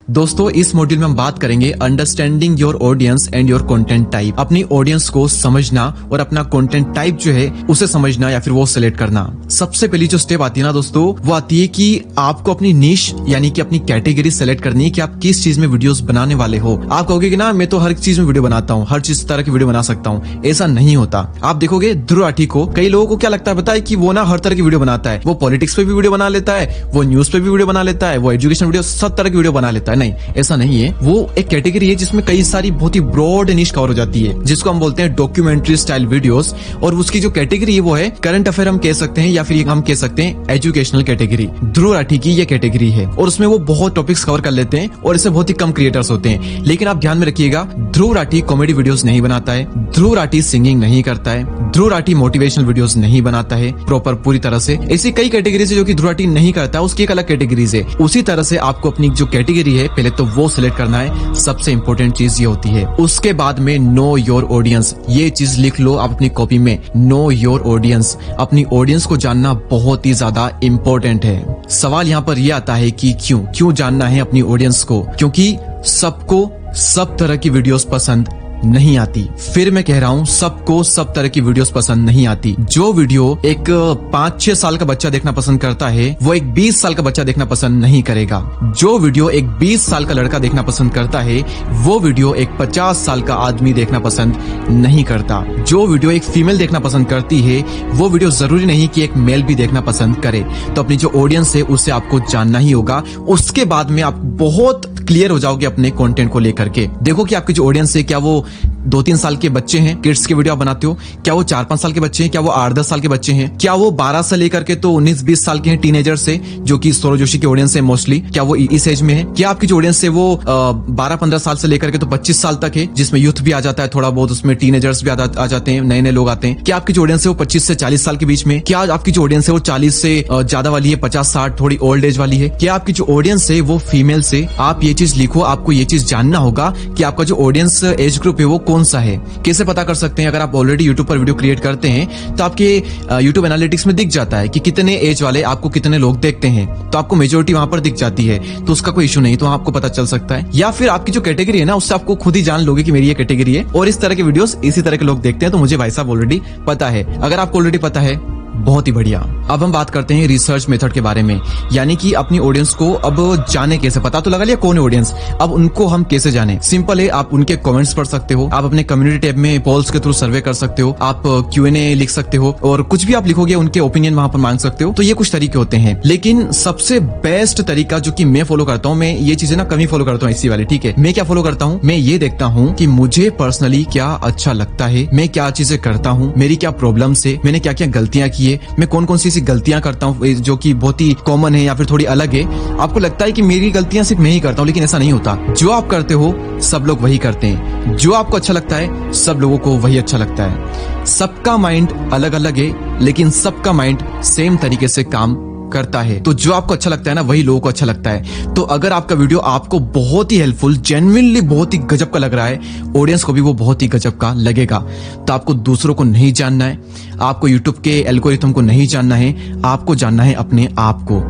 दोस्तों इस मॉड्यूल में हम बात करेंगे understanding your audience and your content type. अपनी ऑडियंस को समझना और अपना कंटेंट टाइप जो है उसे समझना या फिर वो सिलेक्ट करना। सबसे पहली जो स्टेप आती है ना दोस्तों, वो आती है कि आपको अपनी नीश यानी कि अपनी कैटेगरी सेलेक्ट करनी है कि आप किस चीज में वीडियोस बनाने वाले हो। आप कहोगे कि ना मैं तो हर चीज में वीडियो बनाता हूँ, हर चीज तरह की वीडियो बना सकता हूँ। ऐसा नहीं होता। आप देखोगे ध्रुव राठी को, कई लोगों को क्या लगता है बताए कि वो ना हर तरह की वीडियो बनाता है, वो पॉलिटिक्स पे भी वीडियो बना लेता है, वो न्यूज पे भी वीडियो बना लेता है, वो एजुकेशन वीडियो, सब तरह की वीडियो बना लेता है। नहीं, ऐसा नहीं है। वो एक कैटेगरी है जिसमें कई सारी बहुत ही ब्रॉड निश कवर हो जाती है, जिसको हम बोलते हैं डॉक्यूमेंट्री स्टाइल वीडियोस। और उसकी जो कैटेगरी है वो है करंट अफेयर हम कह सकते हैं, या फिर हम कह सकते हैं एजुकेशनल कैटेगरी। ध्रुव राठी की ये कैटेगरी है और उसमें वो बहुत टॉपिक्स कवर कर लेते हैं और इससे बहुत ही कम क्रिएटर्स होते हैं। लेकिन आप ध्यान में रखिएगा, ध्रुव राठी कॉमेडी वीडियोस नहीं बनाता है, ध्रुव राठी सिंगिंग नहीं करता है, ध्रुव राठी मोटिवेशनल वीडियोस नहीं बनाता है प्रॉपर पूरी तरह से। ऐसी कई कैटेगरीज है जो कि ध्रुव राठी नहीं करता है, उसकी एक अलग कैटेगरीज है। उसी तरह से आपको अपनी जो कैटेगरी है पहले तो वो सिलेक्ट करना है। सबसे इंपॉर्टेंट चीज ये होती है। उसके बाद में नो योर ऑडियंस, ये चीज लिख लो आप अपनी कॉपी में। नो योर ऑडियंस, अपनी ऑडियंस को जानना बहुत ही ज्यादा इंपॉर्टेंट है। सवाल यहाँ पर यह आता है कि क्यों जानना है अपनी ऑडियंस को? क्योंकि सबको सब तरह की वीडियोस पसंद नहीं आती। फिर मैं कह रहा हूँ, सबको सब तरह की वीडियोस पसंद नहीं आती। जो वीडियो एक 5-6 साल का बच्चा देखना पसंद करता है, वो एक 20 साल का बच्चा देखना पसंद नहीं करेगा। जो वीडियो एक 20 साल का लड़का देखना पसंद करता है, वो वीडियो एक 50 साल का आदमी देखना पसंद नहीं करता। जो वीडियो एक फीमेल देखना पसंद करती है, वो वीडियो जरूरी नहीं कि एक मेल भी देखना पसंद करे। तो अपनी जो ऑडियंस है उसे आपको जानना ही होगा। उसके बाद में आप बहुत क्लियर हो जाओगे अपने कंटेंट को लेकर के। देखो कि आपकी जो ऑडियंस है, क्या वो 2-3 साल के बच्चे हैं, किड्स की वीडियो आप बनाते हो? क्या वो 4-5 साल के बच्चे हैं? क्या वो 8-10 साल के बच्चे हैं? क्या वो 12 से लेकर के तो 19-20 साल के हैं, टीनेजर्स से, जो कि सौरभ जोशी की ऑडियंस है मोस्टली? क्या वो इस एज में है? क्या आपकी जो ऑडियंस है वो 12-15 साल से लेकर के तो 25 साल तक है, जिसमें यूथ भी आ जाता है थोड़ा बहुत, उसमें टीनेजर्स भी आ जाते हैं, नए नए लोग आते हैं? क्या आपकी जो ऑडियंस है वो 25 से 40 साल के बीच में? क्या आपकी जो ऑडियंस है वो 40 से ज्यादा वाली है, 50-60 थोड़ी ओल्ड एज वाली है? क्या आपकी जो ऑडियंस है वो फीमेल से? आप ये चीज लिखो। आपको ये चीज जानना होगा कि आपका जो ऑडियंस एज ग्रुप है वो कौन सा है। कैसे पता कर सकते हैं? अगर आप ऑलरेडी यूट्यूब पर वीडियो क्रिएट करते हैं तो आपके यूट्यूब एनालिटिक्स में दिख जाता है कि कितने एज वाले आपको कितने लोग देखते हैं, तो आपको मेजोरिटी वहां पर दिख जाती है, तो उसका कोई इशू नहीं, तो आपको पता चल सकता है। या फिर आपकी जो कैटेगरी है ना, उससे आपको खुद ही जान लोगे कि मेरी ये कैटेगरी है और इस तरह के वीडियोस इसी तरह के लोग देखते हैं, तो मुझे भाई साहब ऑलरेडी पता है। अगर आपको ऑलरेडी पता है, बहुत ही बढ़िया। अब हम बात करते हैं रिसर्च मेथड के बारे में, यानी कि अपनी ऑडियंस को अब जाने कैसे। पता तो लगा लिया कौन है ऑडियंस, अब उनको हम कैसे जाने? सिंपल है, आप उनके कमेंट्स पढ़ सकते हो, आप अपने कम्युनिटी टैब में पोल्स के थ्रू सर्वे कर सकते हो, आप Q&A लिख सकते हो, और कुछ भी आप लिखोगे उनके ओपिनियन वहां पर मांग सकते हो। तो ये कुछ तरीके होते हैं, लेकिन सबसे बेस्ट तरीका जो कि मैं फॉलो करता हूँ, मैं ये चीजें ना कमी फॉलो करता हूँ इसी वाली, ठीक है? मैं क्या फॉलो करता हूँ? मैं ये देखता हूँ कि मुझे पर्सनली क्या अच्छा लगता है, मैं क्या चीजें करता हूँ, मेरी क्या प्रॉब्लम्स है, मैंने क्या क्या गलतियां की है, मैं कौन कौन सी गलतियां करता हूं जो कि बहुत ही कॉमन है या फिर थोड़ी अलग है। आपको लगता है कि मेरी गलतियां सिर्फ मैं ही करता हूं, लेकिन ऐसा नहीं होता। जो आप करते हो सब लोग वही करते हैं, जो आपको अच्छा लगता है सब लोगों को वही अच्छा लगता है। सबका माइंड अलग अलग है, लेकिन सबका माइंड सेम तरीके से काम करता है। तो जो आपको अच्छा लगता है ना, वही लोगों को अच्छा लगता है। तो अगर आपका वीडियो आपको बहुत ही हेल्पफुल, जेन्युइनली बहुत ही गजब का लग रहा है, ऑडियंस को भी वो बहुत ही गजब का लगेगा। तो आपको दूसरों को नहीं जानना है, आपको यूट्यूब के एल्गोरिथम को नहीं जानना है, आपको जानना है अपने आप को।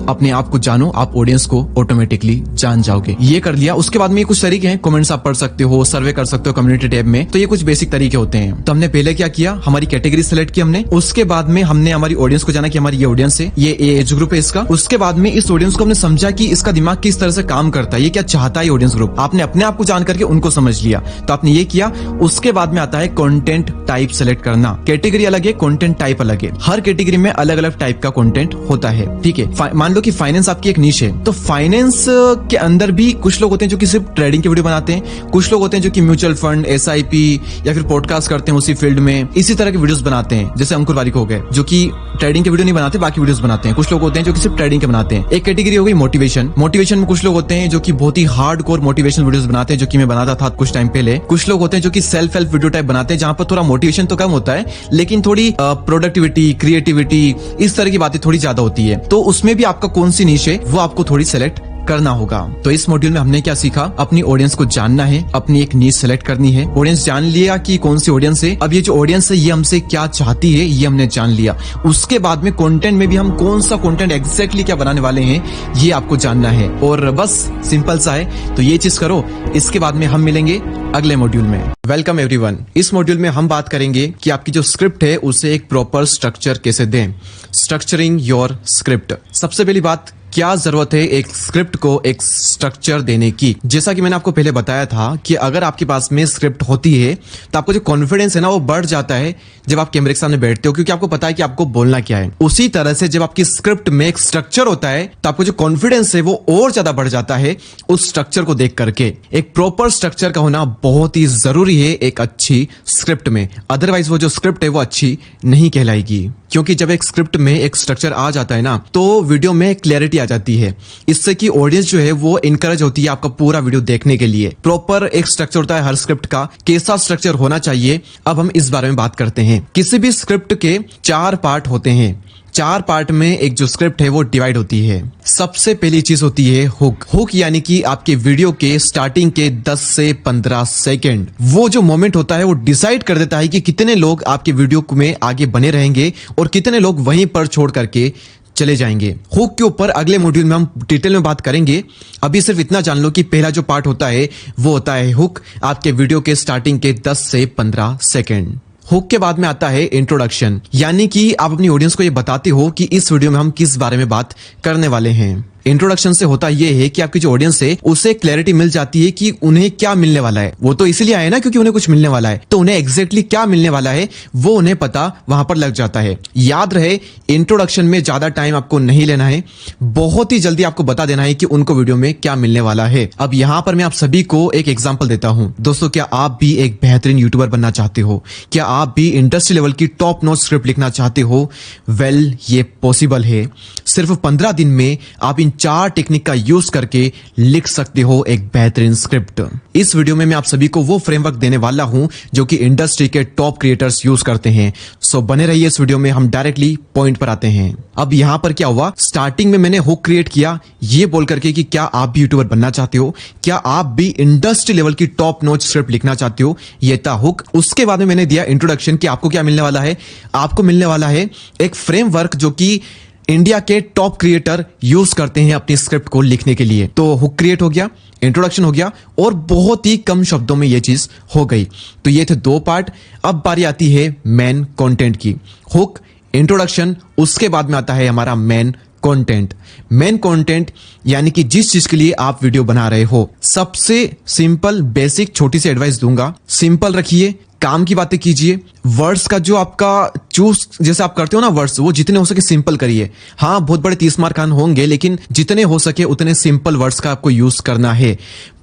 अपने आप को जानो, आप ऑडियंस को ऑटोमेटिकली जान जाओगे। ये कर लिया, उसके बाद में कुछ तरीके हैं, कमेंट्स आप पढ़ सकते हो, सर्वे कर सकते हो कम्युनिटी टैब में। तो ये कुछ बेसिक तरीके होते हैं। तो हमने पहले क्या किया, हमारी कैटेगरी सेलेक्ट की हमने, उसके बाद में हमने हमारी ऑडियंस को जाना कि हमारी ये ऑडियंस है, ये एज ग्रुप है इसका। उसके बाद में इस ऑडियंस को हमने समझा कि इसका दिमाग किस तरह से काम करता है, ये क्या चाहता है ऑडियंस ग्रुप। आपने अपने आप को जान करके उनको समझ लिया, तो आपने ये किया। उसके बाद में आता है कंटेंट टाइप सेलेक्ट करना। कैटेगरी अलग है, कंटेंट टाइप अलग है। हर कैटेगरी में अलग अलग टाइप का कंटेंट होता है, ठीक है? मान लो कि फाइनेंस आपकी एक नीश है, तो फाइनेंस के अंदर भी कुछ लोग होते हैं जो कि सिर्फ ट्रेडिंग की वीडियो बनाते हैं, कुछ लोग होते हैं जो कि म्यूचुअल फंड, SIP या फिर पॉडकास्ट करते हैं उसी फील्ड में, इसी तरह के वीडियोस बनाते हैं। जैसे अंकुर वारिक हो गए, जो कि ट्रेडिंग के वीडियो नहीं बनाते, बाकी वीडियोस बनाते हैं। कुछ लोग होते हैं जो कि सिर्फ ट्रेडिंग के बनाते हैं। एक कैटेगरी हो गई मोटिवेशन। मोटिवेशन में कुछ लोग होते हैं जो कि बहुत ही हार्ड कोर मोटिवेशनल वीडियोस बनाते हैं, जो कि मैं बनाता था कुछ टाइम पहले। कुछ लोग होते हैं जो कि सेल्फ हेल्प वीडियो टाइप बनाते हैं, जहां पर थोड़ा मोटिवेशन तो कम होता है, लेकिन थोड़ी प्रोडक्टिविटी, क्रिएटिविटी, इस तरह की बातें थोड़ी ज्यादा होती है। तो उसमें भी आपका कौन सी नीश है वो आपको थोड़ी सेलेक्ट करना होगा। तो इस मॉड्यूल में हमने क्या सीखा, अपनी ऑडियंस को जानना है, अपनी एक नीश सेलेक्ट करनी है, ऑडियंस जान लिया कि कौन सी ऑडियंस है, अब ये जो ऑडियंस है ये हमसे क्या चाहती है ये हमने जान लिया। उसके बाद में कंटेंट में भी हम कौन सा कंटेंट एग्जैक्टली क्या बनाने वाले हैं ये आपको जानना है, और बस सिंपल सा है। तो ये चीज करो, इसके बाद में हम मिलेंगे अगले मॉड्यूल में। Welcome everyone. इस मॉड्यूल में हम बात करेंगे कि आपकी जो स्क्रिप्ट है उसे एक प्रॉपर स्ट्रक्चर कैसे दें, स्ट्रक्चरिंग योर स्क्रिप्ट। सबसे पहली बात, क्या जरूरत है एक स्क्रिप्ट को एक स्ट्रक्चर देने की। जैसा कि मैंने आपको पहले बताया था कि अगर आपके पास में स्क्रिप्ट होती है तो आपको जो कॉन्फिडेंस है ना वो बढ़ जाता है जब आप कैमरे के सामने बैठते हो, क्योंकि आपको पता है कि आपको बोलना क्या है। उसी तरह से जब आपकी स्क्रिप्ट में एक स्ट्रक्चर होता है तो आपको जो कॉन्फिडेंस है वो और ज्यादा बढ़ जाता है उस स्ट्रक्चर को देख करके। एक प्रॉपर स्ट्रक्चर का होना बहुत ही जरूरी है एक अच्छी स्क्रिप्ट में, अदरवाइज वो जो स्क्रिप्ट है वो अच्छी नहीं कहलाएगी। क्योंकि जब एक स्क्रिप्ट में एक स्ट्रक्चर आ जाता है ना तो वीडियो में क्लैरिटी आ जाती है, इससे कि ऑडियंस जो है वो इनकरेज होती है आपका पूरा वीडियो देखने के लिए। प्रॉपर एक स्ट्रक्चर होता है हर स्क्रिप्ट का, कैसा स्ट्रक्चर होना चाहिए अब हम इस बारे में बात करते हैं। किसी भी स्क्रिप्ट के 4 पार्ट होते हैं, 4 पार्ट में एक जो स्क्रिप्ट है वो डिवाइड होती है। सबसे पहली चीज होती है हुक। हुक यानी कि आपके वीडियो के स्टार्टिंग के 10 से 15 सेकंड, वो जो मोमेंट होता है वो डिसाइड कर देता है कि कितने लोग आपके वीडियो में आगे बने रहेंगे और कितने लोग वहीं पर छोड़ करके चले जाएंगे। हुक के ऊपर अगले मॉड्यूल में हम डिटेल में बात करेंगे। अभी सिर्फ इतना जान लो कि पहला जो पार्ट होता है वो होता है हुक, आपके वीडियो के स्टार्टिंग के 10 से 15 सेकंड। हुक के बाद में आता है इंट्रोडक्शन, यानी कि आप अपनी ऑडियंस को ये बताते हो कि इस वीडियो में हम किस बारे में बात करने वाले हैं। इंट्रोडक्शन से होता यह है कि आपकी जो ऑडियंस है उसे क्लैरिटी मिल जाती है कि उन्हें क्या मिलने वाला है। वो तो इसीलिए आए ना क्योंकि उन्हें कुछ मिलने वाला है, तो उन्हें एग्जैक्टली क्या मिलने वाला है वो उन्हें पता वहां पर लग जाता है। याद रहे, इंट्रोडक्शन में ज्यादा टाइम आपको नहीं लेना है, बहुत ही जल्दी आपको बता देना है कि उनको वीडियो में क्या मिलने वाला है। अब यहां पर मैं आप सभी को एक एग्जाम्पल देता हूं। दोस्तों, क्या आप भी एक बेहतरीन यूट्यूबर बनना चाहते हो? क्या आप भी इंडस्ट्री लेवल की टॉप नॉच स्क्रिप्ट लिखना चाहते हो? वेल, ये पॉसिबल है। सिर्फ 15 दिन में आप इन 4 टेक्निक का यूज करके लिख सकते हो एक बेहतरीन स्क्रिप्ट। इस वीडियो में मैं आप सभी को वो फ्रेमवर्क देने वाला हूं जो कि इंडस्ट्री के टॉप क्रिएटर्स यूज करते हैं। सो बने रहिए इस वीडियो में, हम डायरेक्टली पॉइंट पर आते हैं। अब यहां पर क्या हुआ, स्टार्टिंग में मैंने हुक क्रिएट किया ये बोल करके कि क्या आप भी यूट्यूबर बनना चाहते हो, क्या आप भी इंडस्ट्री लेवल की टॉप नॉच स्क्रिप्ट लिखना चाहते हो, ये था हुक। उसके बाद में मैंने दिया इंट्रोडक्शन कि आपको क्या मिलने वाला है। आपको मिलने वाला है एक फ्रेमवर्क जो कि इंडिया के टॉप क्रिएटर यूज करते हैं अपनी स्क्रिप्ट को लिखने के लिए। तो हुक क्रिएट हो गया, इंट्रोडक्शन हो गया और बहुत ही कम शब्दों में यह चीज हो गई। तो ये थे 2 पार्ट। अब बारी आती है मेन कंटेंट की। हुक, इंट्रोडक्शन, उसके बाद में आता है हमारा मेन कंटेंट। मेन कंटेंट यानी कि जिस चीज के लिए आप वीडियो बना रहे हो। सबसे सिंपल बेसिक छोटी सी एडवाइस दूंगा, सिंपल रखिए, काम की बातें कीजिए। वर्ड्स का जो आपका चूज जैसे आप करते हो ना वर्ड्स, वो जितने हो सके सिंपल करिए। हाँ, बहुत बड़े 30 मार खान होंगे लेकिन जितने हो सके उतने सिंपल वर्ड्स का आपको यूज करना है।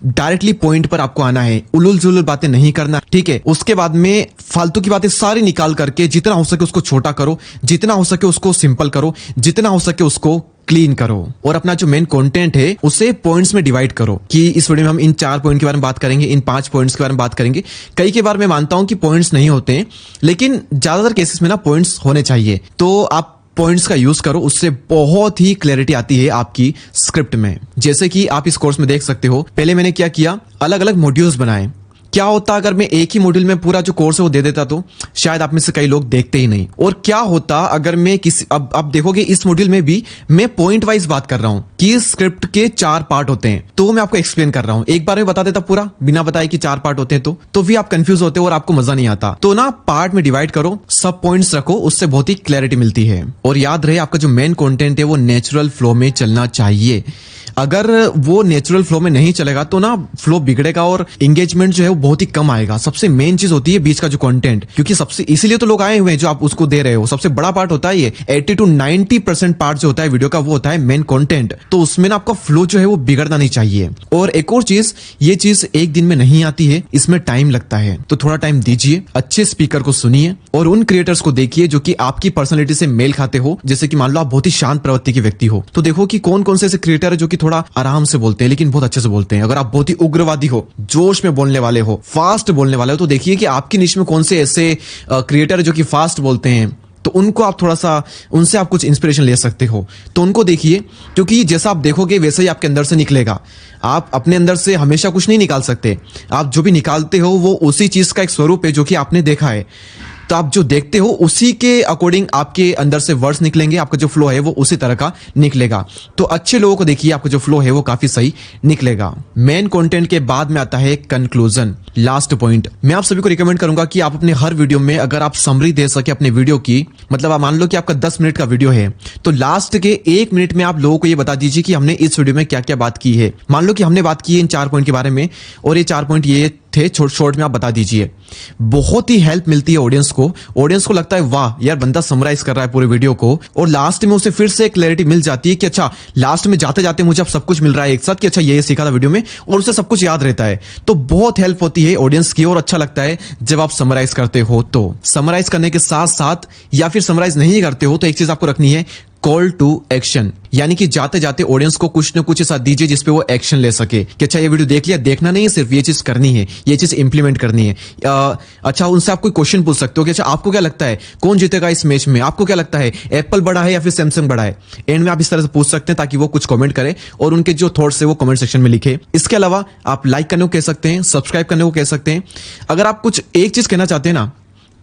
डायरेक्टली पॉइंट पर आपको आना है, उलूल जुलूल बातें नहीं करना, ठीक है। उसके बाद में फालतू की बातें सारी निकाल करके जितना हो सके उसको छोटा करो, जितना हो सके उसको सिंपल करो, जितना हो सके उसको क्लीन करो। और अपना जो मेन कंटेंट है उसे पॉइंट्स में डिवाइड करो कि इस वीडियो में हम इन 4 पॉइंट के बारे में बात करेंगे, इन 5 पॉइंट्स के बारे में बात करेंगे। कई के बार मैं मानता हूं कि पॉइंट्स नहीं होते हैं, लेकिन ज्यादातर केसेस में ना पॉइंट्स होने चाहिए। तो आप पॉइंट्स का यूज करो, उससे बहुत ही क्लैरिटी आती है आपकी स्क्रिप्ट में। जैसे कि आप इस कोर्स में देख सकते हो, पहले मैंने क्या किया, अलग अलग मॉड्यूल्स बनाए। क्या होता अगर मैं एक ही मॉड्यूल में पूरा जो कोर्स है वो दे देता, तो शायद आप में से कई लोग देखते ही नहीं। और क्या होता अगर मैं किसी अब देखोगे इस मॉड्यूल में भी मैं पॉइंट वाइज बात कर रहा हूं कि स्क्रिप्ट के 4 पार्ट होते हैं, तो मैं आपको एक्सप्लेन कर रहा हूं। एक बार में बता देता पूरा बिना बताए कि 4 पार्ट होते हैं तो भी आप कंफ्यूज होते हो और आपको मजा नहीं आता। तो ना पार्ट में डिवाइड करो, सब पॉइंट्स रखो, उससे बहुत ही क्लैरिटी मिलती है। और याद रहे, आपका जो मेन कंटेंट है वो नेचुरल फ्लो में चलना चाहिए। अगर वो नेचुरल फ्लो में नहीं चलेगा तो ना फ्लो बिगड़ेगा और एंगेजमेंट जो है वो बहुत ही कम आएगा। सबसे मेन चीज होती है बीच का जो कंटेंट, क्योंकि सबसे इसीलिए तो लोग आए हुए हैं जो आप उसको दे रहे हो। सबसे बड़ा पार्ट होता है ये 80 to 90% पार्ट जो होता है वीडियो का वो होता है मेन कंटेंट। तो उसमें ना आपका फ्लो जो है वो बिगड़ना नहीं चाहिए। और एक और चीज, ये चीज एक दिन में नहीं आती है, इसमें टाइम लगता है। तो थोड़ा टाइम दीजिए, अच्छे स्पीकर को सुनिए और उन क्रिएटर्स को देखिए जो कि आपकी पर्सनैलिटी से मेल खाते हो। जैसे कि मान लो आप बहुत ही शांत प्रवृत्ति के व्यक्ति हो, तो देखो कि कौन कौन से ऐसे क्रिएटर है जो कि थोड़ा आराम से बोलते हैं लेकिन बहुत अच्छे से बोलते हैं। अगर आप बहुत ही उग्रवादी हो, जोश में बोलने वाले हो, फास्ट बोलने वाले हो, तो देखिए कि आपकी निश में कौन से ऐसे क्रिएटर जो कि फास्ट बोलते हैं तो उनको आप थोड़ा सा, उनसे आप कुछ इंस्पिरेशन ले सकते हो। तो उनको देखिए, क्योंकि जैसा आप देखोगे वैसा ही आपके अंदर से निकलेगा। आप अपने अंदर से हमेशा कुछ नहीं निकाल सकते। आप जो भी निकालते हो वो उसी चीज का एक स्वरूप है जो कि आपने देखा है। तो आप जो देखते हो उसी के अकॉर्डिंग आपके अंदर से वर्ड्स निकलेंगे, आपका जो फ्लो है वो उसी तरह का निकलेगा। तो अच्छे लोगों को देखिए, आपका जो फ्लो है वो काफी सही निकलेगा। मेन कंटेंट के बाद में आता है कंक्लूजन, लास्ट पॉइंट। मैं आप सभी को रिकमेंड करूंगा कि आप अपने हर वीडियो में अगर आप समरी दे सके अपने वीडियो की, मतलब आप मान लो कि आपका 10 मिनट का वीडियो है, तो लास्ट के 1 मिनट में आप लोगों को ये बता दीजिए कि हमने इस वीडियो में क्या क्या बात की है। मान लो कि हमने बात की है इन 4 पॉइंट के बारे में, और ये 4 पॉइंट ये थे, शॉर्ट में आप बता दीजिए। बहुत ही हेल्प मिलती है ऑडियंस को लगता है वाह यार बंदा समराइज कर रहा है पूरे वीडियो को, और लास्ट में उसे फिर से क्लैरिटी मिल जाती है कि अच्छा लास्ट में जाते जाते मुझे अब सब कुछ मिल रहा है एक साथ, कि अच्छा ये सीखा था वीडियो में, और उसे सब कुछ याद रहता है। तो बहुत हेल्प होती है ऑडियंस की, और अच्छा लगता है जब आप समराइज करते हो। तो समराइज करने के साथ साथ, या फिर समराइज नहीं करते हो, तो एक चीज आपको रखनी है, कॉल टू एक्शन। यानी कि जाते जाते ऑडियंस को कुछ ना कुछ ऐसा दीजिए जिसपे वो एक्शन ले सके, कि अच्छा ये वीडियो देख लिया, देखना नहीं है, सिर्फ ये चीज करनी है, ये चीज इंप्लीमेंट करनी है। अच्छा उनसे आप कोई क्वेश्चन पूछ सकते हो कि अच्छा आपको क्या लगता है कौन जीतेगा इस मैच में, आपको क्या लगता है एप्पल बड़ा है या फिर सैमसंग बड़ा है। एंड में आप इस तरह से पूछ सकते हैं ताकि वो कुछ कमेंट करे और उनके जो थॉट्स है वो कमेंट सेक्शन में लिखे। इसके अलावा आप लाइक करने को कह सकते हैं, सब्सक्राइब करने को कह सकते हैं। अगर आप कुछ एक चीज कहना चाहते हैं ना,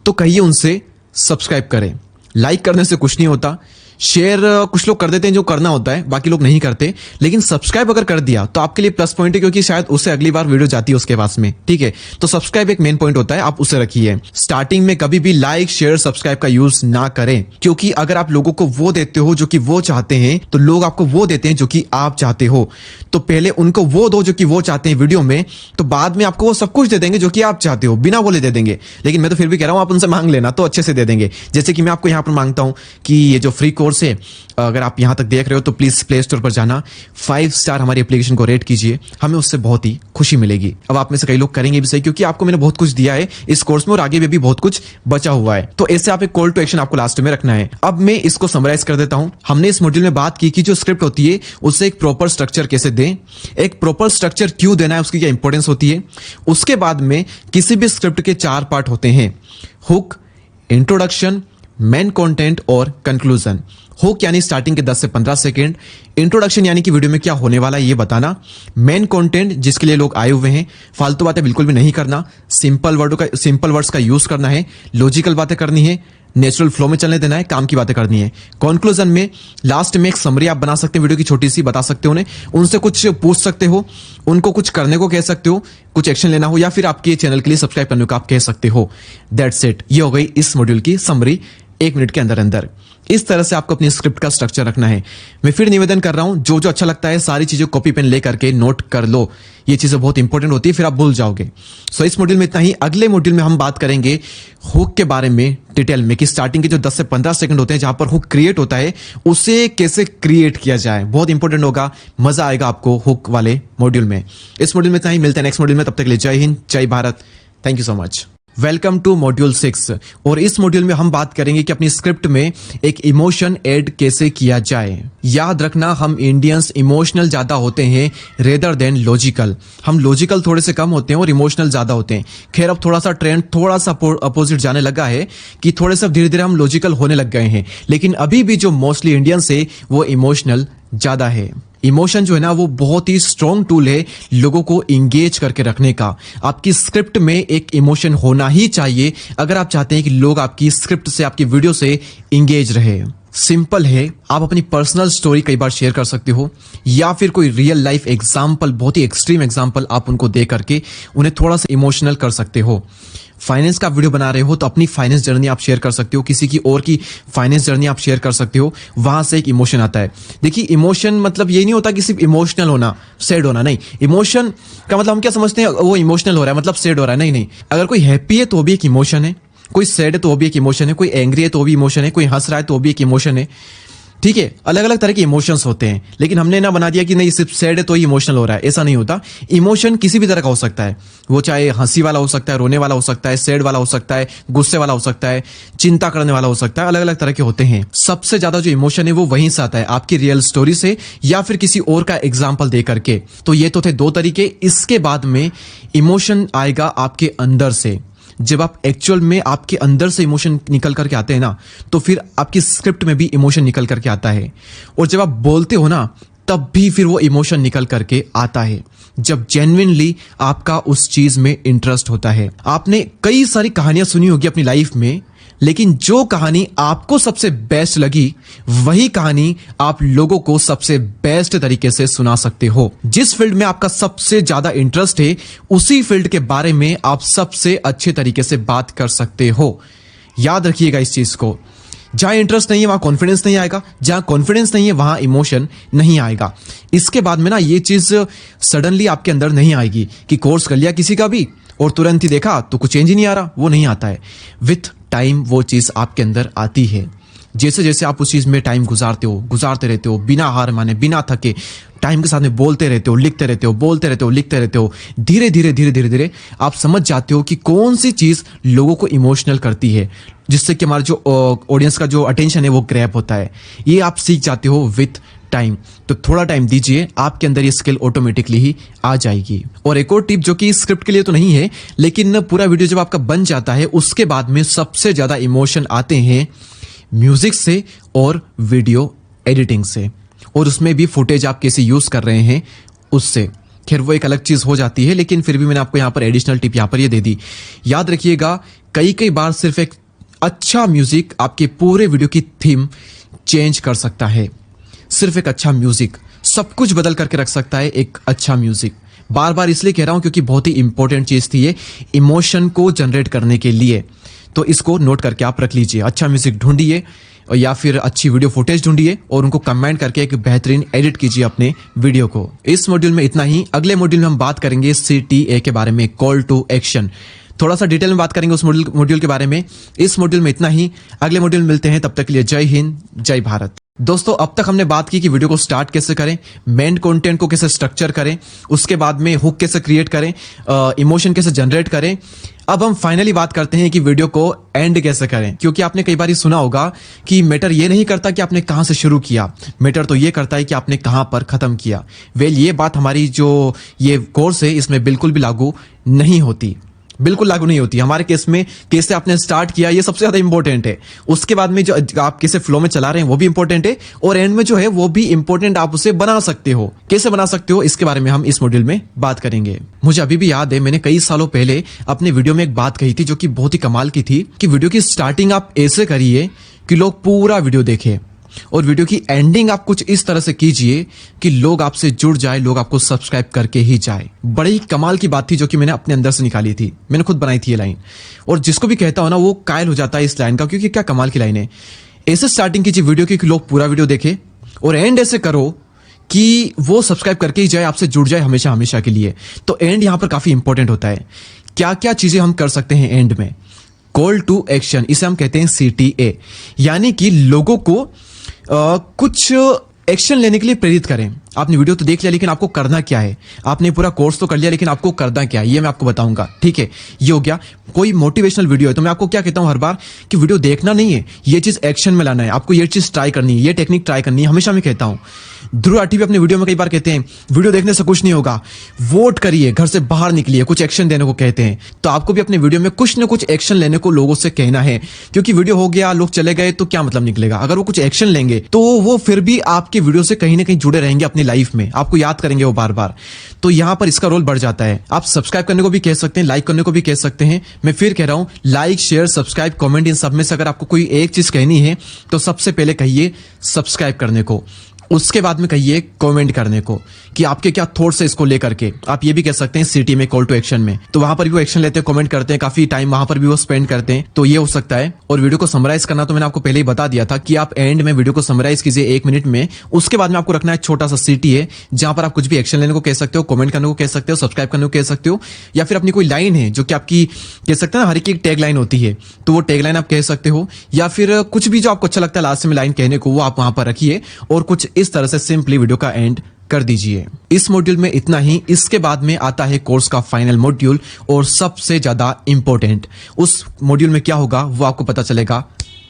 तो कहिए उनसे सब्सक्राइब करें। लाइक करने से कुछ नहीं होता, शेयर कुछ लोग कर देते हैं जो करना होता है, बाकी लोग नहीं करते, लेकिन सब्सक्राइब अगर कर दिया तो आपके लिए प्लस पॉइंट है, क्योंकि शायद उससे अगली बार वीडियो जाती है उसके पास में। ठीक है, तो सब्सक्राइब एक मेन पॉइंट होता है, आप उसे रखिए। स्टार्टिंग में कभी भी लाइक शेयर सब्सक्राइब का यूज ना करें, क्योंकि अगर आप लोगों को वो देते हो जो कि वो चाहते हैं, तो लोग आपको वो देते हैं जो कि आप चाहते हो। तो पहले उनको वो दो जो कि वो चाहते हैं वीडियो में, तो बाद में आपको वो सब कुछ दे देंगे जो कि आप चाहते हो, बिना बोले दे देंगे। लेकिन मैं तो फिर भी कह रहा हूं आप उनसे मांग लेना, तो अच्छे से दे देंगे। जैसे कि मैं आपको यहां पर मांगता हूं कि ये जो फ्री कोर्स है, अगर आप यहां तक देख रहे हो तो प्लीज प्ले स्टोर पर जाना, 5 स्टार हमारी एप्लीकेशन को रेट कीजिए, हमें उससे बहुत ही खुशी मिलेगी। अब आप में से कई लोग करेंगे भी सही, क्योंकि आपको मैंने बहुत कुछ दिया है इस कोर्स में, और आगे भी बहुत कुछ बचा हुआ है। तो ऐसे आप एक कॉल टू एक्शन आपको लास्ट में रखना है। अब मैं इसको समराइज कर देता हूं। हमने इस मॉड्यूल में बात की कि जो स्क्रिप्ट होती है उसे एक प्रॉपर स्ट्रक्चर कैसे दें, एक प्रॉपर स्ट्रक्चर क्यों देना है, उसकी क्या इंपॉर्टेंस होती है। उसके बाद में किसी भी स्क्रिप्ट के 4 पार्ट होते हैं, हुक, इंट्रोडक्शन, मेन कंटेंट और कंक्लूजन। हुक यानी स्टार्टिंग के 10 से 15 सेकंड, इंट्रोडक्शन यानी कि वीडियो में क्या होने वाला है ये बताना, मेन कंटेंट जिसके लिए लोग आए हुए हैं, फालतू बातें बिल्कुल भी नहीं करना, सिंपल वर्ड्स का यूज करना है, लॉजिकल बातें करनी है, नेचुरल फ्लो में चलने देना है, काम की बातें करनी है। कंक्लूजन में लास्ट में एक समरी आप बना सकते हैं वीडियो की, छोटी सी बता सकते हो उन्हें, उनसे कुछ पूछ सकते हो, उनको कुछ करने को कह सकते हो, कुछ एक्शन लेना हो, या फिर आपके चैनल के लिए सब्सक्राइब करने को आप कह सकते हो। दैट्स इट, ये हो गई इस मॉड्यूल की समरी 1 मिनट के अंदर अंदर। इस तरह से आपको अपनी स्क्रिप्ट का स्ट्रक्चर रखना है। मैं फिर निवेदन कर रहा हूं, जो जो अच्छा लगता है सारी चीजें कॉपी पेन ले करके नोट कर लो, ये चीजें बहुत इंपॉर्टेंट होती है, फिर आप भूल जाओगे। सो इस मॉड्यूल में इतना ही। अगले मॉड्यूल में हम बात करेंगे हुक के बारे में डिटेल में, कि स्टार्टिंग के जो 10 से 15 सेकंड होते हैं जहां पर हुक क्रिएट होता है, उसे कैसे क्रिएट किया जाए। बहुत इंपॉर्टेंट होगा, मजा आएगा आपको हुक वाले मॉड्यूल में। इस मॉड्यूल में इतना ही, मिलते हैं नेक्स्ट मॉड्यूल में, तब तक के लिए जय हिंद, जय Bharat, thank you so much. Welcome to module 6, और इस मॉड्यूल में हम बात करेंगे कि अपनी स्क्रिप्ट में एक इमोशन ऐड कैसे किया जाए। याद रखना, हम इंडियंस इमोशनल ज्यादा होते हैं रेदर देन लॉजिकल। हम लॉजिकल थोड़े से कम होते हैं और इमोशनल ज्यादा होते हैं। खैर अब थोड़ा सा ट्रेंड थोड़ा सा अपोजिट जाने लगा है, कि थोड़े से धीरे धीरे हम लॉजिकल होने लग गए हैं, लेकिन अभी भी जो मोस्टली इंडियंस है वो इमोशनल ज्यादा है। इमोशन जो है ना वो बहुत ही स्ट्रॉन्ग टूल है लोगों को इंगेज करके रखने का। आपकी स्क्रिप्ट में एक इमोशन होना ही चाहिए अगर आप चाहते हैं कि लोग आपकी स्क्रिप्ट से, आपकी वीडियो से इंगेज रहे। सिंपल है, आप अपनी पर्सनल स्टोरी कई बार शेयर कर सकते हो, या फिर कोई रियल लाइफ एग्जाम्पल, बहुत ही एक्सट्रीम एग्जाम्पल आप उनको दे करके उन्हें थोड़ा सा इमोशनल कर सकते हो। फाइनेंस का वीडियो बना रहे हो तो अपनी फाइनेंस जर्नी आप शेयर कर सकते हो, किसी की और की फाइनेंस जर्नी आप शेयर कर सकते हो, वहां से एक इमोशन आता है। देखिए इमोशन मतलब ये नहीं होता कि सिर्फ इमोशनल होना, सैड होना, नहीं। इमोशन का मतलब हम क्या समझते हैं, वो इमोशनल हो रहा है मतलब सैड हो रहा है, नहीं नहीं। अगर कोई हैप्पी है तो वो भी एक इमोशन है, कोई सैड है तो वो भी एक इमोशन है, कोई एंग्री है तो वो भी इमोशन है, कोई हंस रहा है तो वो भी एक इमोशन है। ठीक है, अलग अलग तरह के इमोशंस होते हैं, लेकिन हमने ना बना दिया कि नहीं सिर्फ सैड है तो ही इमोशनल हो रहा है, ऐसा नहीं होता। इमोशन किसी भी तरह का हो सकता है, वो चाहे हंसी वाला हो सकता है, रोने वाला हो सकता है, सैड वाला हो सकता है, गुस्से वाला हो सकता है, चिंता करने वाला हो सकता है, अलग अलग तरह के होते हैं। सबसे ज्यादा जो इमोशन है वो वहीं से आता है, आपकी रियल स्टोरी से या फिर किसी और का एग्जाम्पल दे करके। तो ये तो थे 2 तरीके। इसके बाद में इमोशन आएगा आपके अंदर से, जब आप एक्चुअल में आपके अंदर से इमोशन निकल करके आते हैं ना, तो फिर आपकी स्क्रिप्ट में भी इमोशन निकल करके आता है। और जब आप बोलते हो ना, तब भी फिर वो इमोशन निकल करके आता है, जब जेन्युइनली आपका उस चीज में इंटरेस्ट होता है। आपने कई सारी कहानियां सुनी होगी अपनी लाइफ में, लेकिन जो कहानी आपको सबसे बेस्ट लगी, वही कहानी आप लोगों को सबसे बेस्ट तरीके से सुना सकते हो। जिस फील्ड में आपका सबसे ज्यादा इंटरेस्ट है, उसी फील्ड के बारे में आप सबसे अच्छे तरीके से बात कर सकते हो। याद रखिएगा इस चीज को। जहां इंटरेस्ट नहीं है वहां कॉन्फिडेंस नहीं आएगा, जहां कॉन्फिडेंस नहीं है वहां इमोशन नहीं आएगा। इसके बाद में ना ये चीज सडनली आपके अंदर नहीं आएगी कि कोर्स कर लिया किसी का भी और तुरंत ही देखा तो कुछ चेंज ही नहीं आ रहा, वो नहीं आता है। विथ टाइम वो चीज आपके अंदर आती है। जैसे जैसे आप उस चीज में टाइम गुजारते रहते हो, बिना हार माने, बिना थके, टाइम के साथ में बोलते रहते हो, लिखते रहते हो, बोलते रहते हो, लिखते रहते हो, धीरे धीरे आप समझ जाते हो कि कौन सी चीज लोगों को इमोशनल करती है, जिससे कि हमारा जो ऑडियंस का जो अटेंशन है वो ग्रैब होता है। ये आप सीख जाते हो विथ टाइम। तो थोड़ा टाइम दीजिए, आपके अंदर ये स्किल ऑटोमेटिकली ही आ जाएगी। और एक और टिप जो कि स्क्रिप्ट के लिए तो नहीं है, लेकिन पूरा वीडियो जब आपका बन जाता है, उसके बाद में सबसे ज्यादा इमोशन आते हैं म्यूजिक से और वीडियो एडिटिंग से, और उसमें भी फुटेज आप कैसे यूज कर रहे हैं उससे। खैर वो एक अलग चीज हो जाती है, लेकिन फिर भी मैंने आपको यहां पर एडिशनल टिप यहां पर ये दे दी। याद रखिएगा, कई बार सिर्फ एक अच्छा म्यूजिक आपके पूरे वीडियो की थीम चेंज कर सकता है। सिर्फ एक अच्छा म्यूजिक सब कुछ बदल करके रख सकता है। एक अच्छा म्यूजिक, बार बार इसलिए कह रहा हूं क्योंकि बहुत ही इंपॉर्टेंट चीज थी ये इमोशन को जनरेट करने के लिए। तो इसको नोट करके आप रख लीजिए। अच्छा म्यूजिक ढूंढिए या फिर अच्छी वीडियो फुटेज ढूंढिए और उनको कंबाइन करके एक बेहतरीन एडिट कीजिए अपने वीडियो को। इस मॉड्यूल में इतना ही। अगले मॉड्यूल में हम बात करेंगे CTA के बारे में, कॉल टू एक्शन। थोड़ा सा डिटेल में बात करेंगे उस मॉड्यूल के बारे में। इस मॉड्यूल में इतना ही। अगले मॉड्यूल में मिलते हैं, तब तक के लिए जय हिंद, जय भारत। दोस्तों, अब तक हमने बात की कि वीडियो को स्टार्ट कैसे करें, मेन कंटेंट को कैसे स्ट्रक्चर करें, उसके बाद में हुक कैसे क्रिएट करें, इमोशन कैसे जनरेट करें। अब हम फाइनली बात करते हैं कि वीडियो को एंड कैसे करें, क्योंकि आपने कई बार सुना होगा कि मैटर ये नहीं करता कि आपने कहां से शुरू किया, मैटर तो ये करता है कि आपने कहां पर खत्म किया। ये बात हमारी जो ये कोर्स है इसमें बिल्कुल भी लागू नहीं होती, बिल्कुल लागू नहीं होती। हमारे केस में कैसे आपने स्टार्ट किया ये सबसे ज्यादा इंपॉर्टेंट है। उसके बाद में जो आप कैसे फ्लो में चला रहे हैं वो भी इंपॉर्टेंट है, और एंड में जो है वो भी इंपॉर्टेंट। आप उसे बना सकते हो, कैसे बना सकते हो इसके बारे में हम इस मॉड्यूल में बात करेंगे। मुझे अभी भी याद है, मैंने कई सालों पहले अपने वीडियो में एक बात कही थी जो कि बहुत ही कमाल की थी, कि वीडियो की स्टार्टिंग आप ऐसे करिए कि लोग पूरा वीडियो देखें, और वीडियो की एंडिंग आप कुछ इस तरह से कीजिए कि लोग आपसे जुड़ जाए, लोग आपको सब्सक्राइब करके ही जाए। बड़ी ही कमाल की बात थी जो कि मैंने अपने अंदर से निकाली थी, मैंने खुद बनाई थी ये लाइन, और जिसको भी कहता हो ना वो कायल हो जाता है इस लाइन का, क्योंकि क्या कमाल की लाइन है। ऐसे स्टार्टिंग कीजिए वीडियो की कि लोग पूरा वीडियो देखे, और एंड ऐसे करो कि वो सब्सक्राइब करके ही जाए, आपसे जुड़ जाए हमेशा हमेशा के लिए। तो एंड यहां पर काफी इंपॉर्टेंट होता है। क्या क्या चीजें हम कर सकते हैं एंड में? कॉल टू एक्शन, इसे हम कहते हैं CTA, यानी कि लोगों को कुछ एक्शन लेने के लिए प्रेरित करें। आपने वीडियो तो देख लिया, लेकिन आपको करना क्या है? आपने पूरा कोर्स तो कर लिया, लेकिन आपको करना क्या है ये मैं आपको बताऊंगा। ठीक है, ये हो गया। कोई मोटिवेशनल वीडियो है तो मैं आपको क्या कहता हूं हर बार कि वीडियो देखना नहीं है, ये चीज एक्शन में लाना है, आपको ये चीज ट्राई करनी है, ये टेक्निक ट्राई करनी है। हमेशा मैं कहता हूं, ध्रुव राठी भी अपने वीडियो में कई बार कहते हैं वीडियो देखने से कुछ नहीं होगा, वोट करिए, घर से बाहर निकलिए, कुछ एक्शन देने को कहते हैं। तो आपको भी अपने वीडियो में कुछ ना कुछ एक्शन लेने को लोगों से कहना है, क्योंकि वीडियो हो गया, लोग चले गए तो क्या मतलब निकलेगा। अगर वो कुछ एक्शन लेंगे तो वो फिर भी आपके वीडियो से कहीं ना कहीं जुड़े रहेंगे अपनी लाइफ में, आपको याद करेंगे वो बार बार। तो यहां पर इसका रोल बढ़ जाता है। आप सब्सक्राइब करने को भी कह सकते हैं, लाइक करने को भी कह सकते हैं। मैं फिर कह रहा हूं, लाइक, शेयर, सब्सक्राइब, कमेंट, इन सब में से अगर आपको कोई एक चीज कहनी है तो सबसे पहले कहिए सब्सक्राइब करने को, उसके बाद में कहिए कमेंट करने को कि आपके क्या थॉट्स है इसको लेकर के। आप ये भी कह सकते हैं CT में, कॉल टू एक्शन में, तो वहां पर भी वो एक्शन लेते हैं, कमेंट करते हैं, काफी टाइम वहां पर भी वो स्पेंड करते हैं। तो ये हो सकता है। और वीडियो को समराइज करना तो मैंने आपको पहले ही बता दिया था कि आप एंड में वीडियो को समराइज कीजिए 1 मिनट में। उसके बाद में आपको रखना है छोटा सा CTA, जहां पर आप कुछ भी एक्शन लेने को कह सकते हो, कमेंट करने को कह सकते हो, सब्सक्राइब करने को कह सकते हो, या फिर अपनी कोई लाइन है जो कि आपकी कह सकते हैं ना, हर एक टैग लाइन होती है, तो वो टैग लाइन आप कह सकते हो, या फिर कुछ भी जो आपको अच्छा लगता है लास्ट में लाइन कहने को, वो आप वहां पर रखिए और कुछ इस तरह से सिंपली वीडियो का एंड कर दीजिए। इस मॉड्यूल में इतना ही। इसके बाद में आता है कोर्स का फाइनल मॉड्यूल, और सबसे ज्यादा इंपॉर्टेंट। उस मॉड्यूल में क्या होगा वो आपको पता चलेगा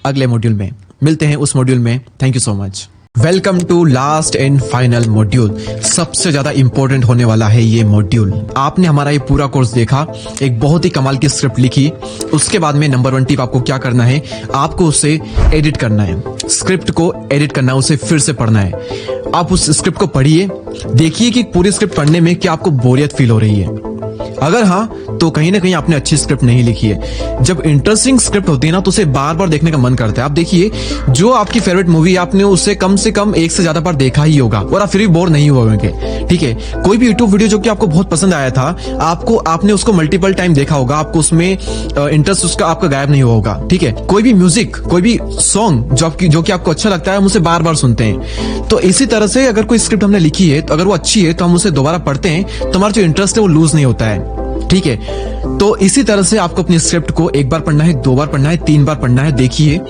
अगले मॉड्यूल में। मिलते हैं उस मॉड्यूल में। Thank you so much. Welcome to last and final module. सबसे ज्यादा इंपॉर्टेंट होने वाला है ये मॉड्यूल। आपने हमारा ये पूरा कोर्स देखा, एक बहुत ही कमाल की स्क्रिप्ट लिखी, उसके बाद में नंबर 1 टिप आपको क्या करना है, आपको उसे एडिट करना है, स्क्रिप्ट को एडिट करना है, उसे फिर से पढ़ना है। आप उस स्क्रिप्ट को पढ़िए, देखिए कि पूरी स्क्रिप्ट पढ़ने में क्या आपको बोरियत फील हो रही है। अगर हाँ, तो कहीं ना कहीं आपने अच्छी स्क्रिप्ट नहीं लिखी है। जब इंटरेस्टिंग स्क्रिप्ट होती है ना, तो उसे बार बार देखने का मन करता है। आप देखिए, जो आपकी फेवरेट मूवी, आपने उसे कम से कम 1 से ज्यादा बार देखा ही होगा और आप फिर भी बोर नहीं होंगे। ठीक है, कोई भी यूट्यूब वीडियो जो कि आपको बहुत पसंद आया था, आपने उसको मल्टीपल टाइम देखा होगा, आपको उसमें इंटरेस्ट उसका आपका गायब नहीं होगा। ठीक है, कोई भी म्यूजिक, कोई भी सॉन्ग जो कि आपको अच्छा लगता है, हम उसे बार बार सुनते हैं। तो इसी तरह से अगर कोई स्क्रिप्ट हमने लिखी है, तो अगर वो अच्छी है तो हम उसे दोबारा पढ़ते हैं, तो हमारा जो इंटरेस्ट है वो लूज नहीं होता है। ठीक है, तो इसी तरह से आपको अपनी स्क्रिप्ट को 1 बार पढ़ना है, 2 बार पढ़ना है, 3 बार पढ़ना है। देखिए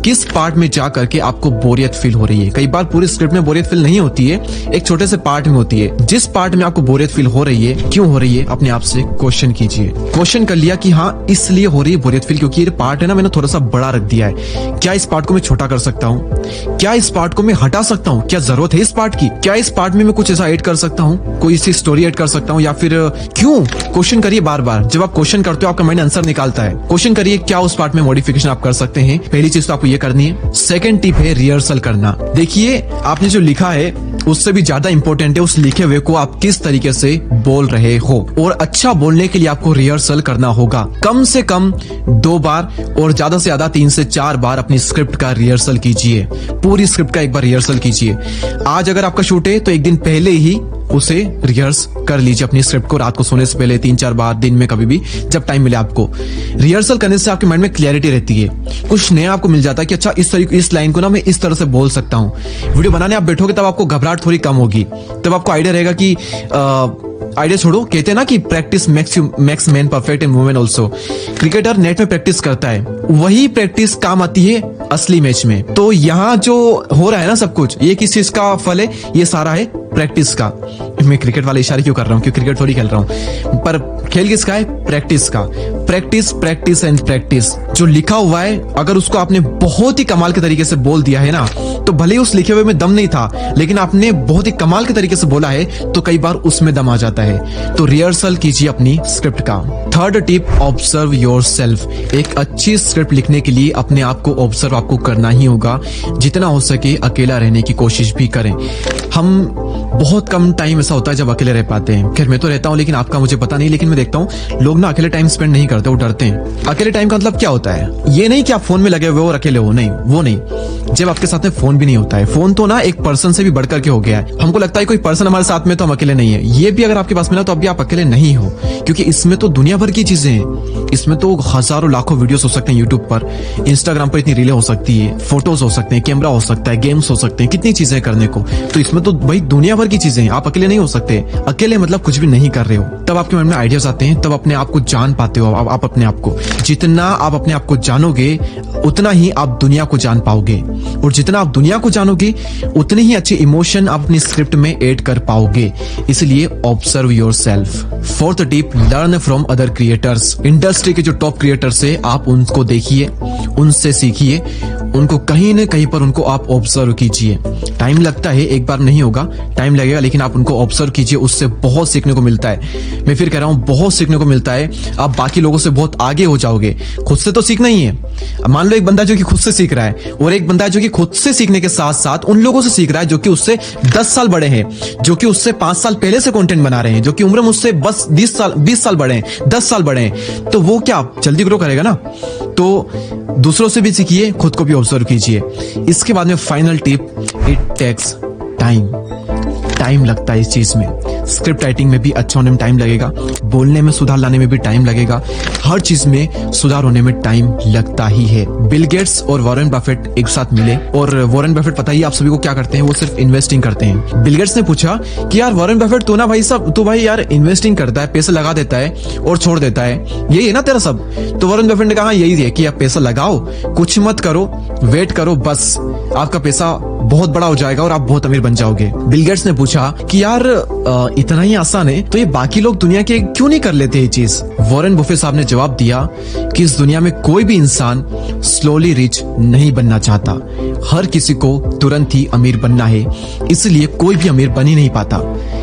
किस पार्ट में जा करके आपको बोरियत फील हो रही है। कई बार पूरी स्क्रिप्ट में बोरियत फील नहीं होती है, एक छोटे से पार्ट में होती है। जिस पार्ट में आपको बोरियत फील हो रही है, क्यों हो रही है, अपने आप से क्वेश्चन कीजिए। क्वेश्चन कर लिया कि हाँ, इसलिए हो रही है बोरियत फील क्योंकि ये पार्ट है ना, मैंने थोड़ा सा बड़ा रख दिया है। क्या इस पार्ट को मैं छोटा कर सकता हूँ? क्या इस पार्ट को मैं हटा सकता हूँ? क्या जरूरत है इस पार्ट की? क्या इस पार्ट में मैं कुछ ऐसा ऐड कर सकता हूँ, कोई सी स्टोरी ऐड कर सकता हूँ, या फिर क्यों? क्वेश्चन करिए बार बार। जब आप क्वेश्चन करते हो, आपका माइंड आंसर निकालता है। क्वेश्चन करिए क्या उस पार्ट में मॉडिफिकेशन आप कर सकते हैं। पहली चीज तो आपको ये करनी है। सेकंड टिप है रिहर्सल करना। देखिए, आपने जो लिखा है उससे भी ज्यादा इंपॉर्टेंट है उस लिखे हुए को आप किस तरीके से बोल रहे हो। और अच्छा बोलने के लिए आपको रिहर्सल करना होगा, कम से कम 2 बार और ज्यादा से ज्यादा 3 से 4 बार अपनी स्क्रिप्ट का रिहर्सल कीजिए। पूरी स्क्रिप्ट का एक बार रिहर्सल कीजिए। आज अगर आपका शूट है तो एक दिन पहले ही उसे रिहर्स कर लीजिए अपनी स्क्रिप्ट को, रात को सोने से पहले 3-4 बार, दिन में कभी भी जब टाइम मिले आपको। रिहर्सल करने से आपके माइंड में क्लैरिटी रहती है, कुछ नया आपको मिल जाता है कि अच्छा इस लाइन को ना मैं इस तरह से बोल सकता हूँ। वीडियो बनाने आप बैठोगे तब आपको घबराहट थोड़ी कम होगी, तब आपको आइडिया रहेगा कि आइडिया छोड़ो, कहते हैं ना कि practice makes man perfect and women also. Cricketer net में प्रैक्टिस करता है, वही प्रैक्टिस काम आती है असली मैच में। तो यहाँ जो हो रहा है ना सब कुछ, ये किस चीज का फल है? ये सारा है प्रैक्टिस का। मैं क्रिकेट वाले इशारे क्यों कर रहा हूँ, क्योंकि क्रिकेट थोड़ी खेल रहा हूँ, पर खेल किसका है? प्रैक्टिस का। Practice, practice and practice. जो लिखा हुआ है, अगर उसको आपने बहुत ही कमाल के तरीके से बोल दिया है ना, तो भले ही उस लिखे हुए में दम नहीं था, लेकिन आपने बहुत ही कमाल के तरीके से बोला है, तो कई बार उसमें दम आ जाता है। तो रिहर्सल कीजिए अपनी स्क्रिप्ट का। Third tip, observe yourself. एक अच्छी स्क्रिप्ट लिखने के लिए अपने आप को ऑब्जर्व आपको करना ही होगा। जितना हो सके अकेला रहने की कोशिश भी करें। हम बहुत कम टाइम ऐसा होता है जब अकेले रह पाते हैं। खैर मैं तो रहता हूँ, लेकिन आपका मुझे पता नहीं, लेकिन मैं देखता हूँ लोग ना अकेले टाइम स्पेंड नहीं करते, वो डरते हैं। अकेले टाइम का मतलब क्या होता है? ये नहीं कि आप फोन में लगे हुए हो और अकेले हो, नहीं, वो नहीं। जब आपके साथ में फोन भी नहीं होता है, फोन तो ना एक पर्सन से भी बढ़कर के हो गया है। हमको लगता है कोई पर्सन हमारे साथ में तो हम अकेले नहीं है। ये भी अगर आपके पास मिला तो अभी आप अकेले नहीं हो, क्योंकि इसमें तो दुनिया भर की चीजें हैं। इसमें तो हजारों लाखों वीडियोस हो सकते हैं यूट्यूब पर, इंस्टाग्राम पर इतनी रीलें हो सकती है, फोटोज हो सकते हैं, कैमरा हो सकता है, गेम्स हो सकते हैं, कितनी चीजें करने को। तो इसमें तो भाई दुनिया भर की चीजें हैं, आप अकेले नहीं हो सकते। अकेले मतलब कुछ भी नहीं कर रहे हो। तब आपके मन में आइडियाज आते हैं, तब अपने आप को जान पाते हो आप अपने आप को। जितना आप अपने आप को जानोगे, उतना ही आप दुनिया को जान पाओगे, और जितना आप दुनिया को जानोगे, उतने ही अच्छे इमोशन आप अपनी स्क्रिप्ट में ऐड कर पाओगे। इसलिए observe yourself. Fourth tip, learn from other creators. Industry के जो टॉप क्रिएटर्स है, आप उनको देखिए, उनसे सीखिए, उनको कहीं न कहीं पर उनको आप ऑब्जर्व कीजिए। टाइम लगता है, एक बार नहीं होगा, टाइम लगेगा, लेकिन आप उनको ऑब्जर्व कीजिए, उससे बहुत सीखने को मिलता है। मैं फिर कह रहा हूं, बहुत सीखने को मिलता है। आप बाकी लोगों से बहुत आगे हो जाओगे। खुद से तो सीखना ही है। मान लो एक बंदा जो कि खुद से सीख रहा है, और एक बंदा जो कि खुद से सीखने के साथ साथ उन लोगों से सीख रहा है जो कि उससे 10 साल बड़े हैं, जो कि उससे 5 साल पहले से कंटेंट बना रहे हैं, जो कि उम्र में उससे बस 20 साल बड़े हैं, 10 साल बड़े हैं। तो वो क्या जल्दी ग्रो करेगा ना। तो दूसरों से भी सीखिए, खुद को भी ऑब्जर्व कीजिए। इसके बाद में final tip, it takes time. Time लगता है इस चीज में। स्क्रिप्ट राइटिंग में भी अच्छा होने में टाइम लगेगा, बोलने में सुधार लाने में भी टाइम लगेगा, हर चीज में सुधार होने में टाइम लगता ही है। बिल गेट्स और वॉरेन बफेट एक साथ मिले, और वॉरेन बफेट पता ही आप सभी को क्या करते हैं, वो सिर्फ इन्वेस्टिंग करते हैं। बिल गेट्स ने पूछा कि यार वॉरेन बफेट, तू ना भाई साहब, तू भाई यार इन्वेस्टिंग करता है, पैसे लगा देता है और छोड़ देता है, यही है ना तेरा सब? तो वॉरेन बफेट ने कहा यही है कि आप पैसा लगाओ, कुछ मत करो, वेट करो, बस आपका पैसा बहुत बड़ा हो जाएगा और आप बहुत अमीर बन जाओगे। बिल गेट्स ने पूछा कि यार इतना ही आसान है तो ये बाकी लोग दुनिया के क्यों नहीं कर लेते ये चीज? वॉरेन बफेट साहब ने जवाब दिया कि इस दुनिया में कोई भी इंसान स्लोली रिच नहीं बनना चाहता, हर किसी को तुरंत ही अमीर बनना है, इसलिए कोई भी अमीर बन ही नहीं पाता,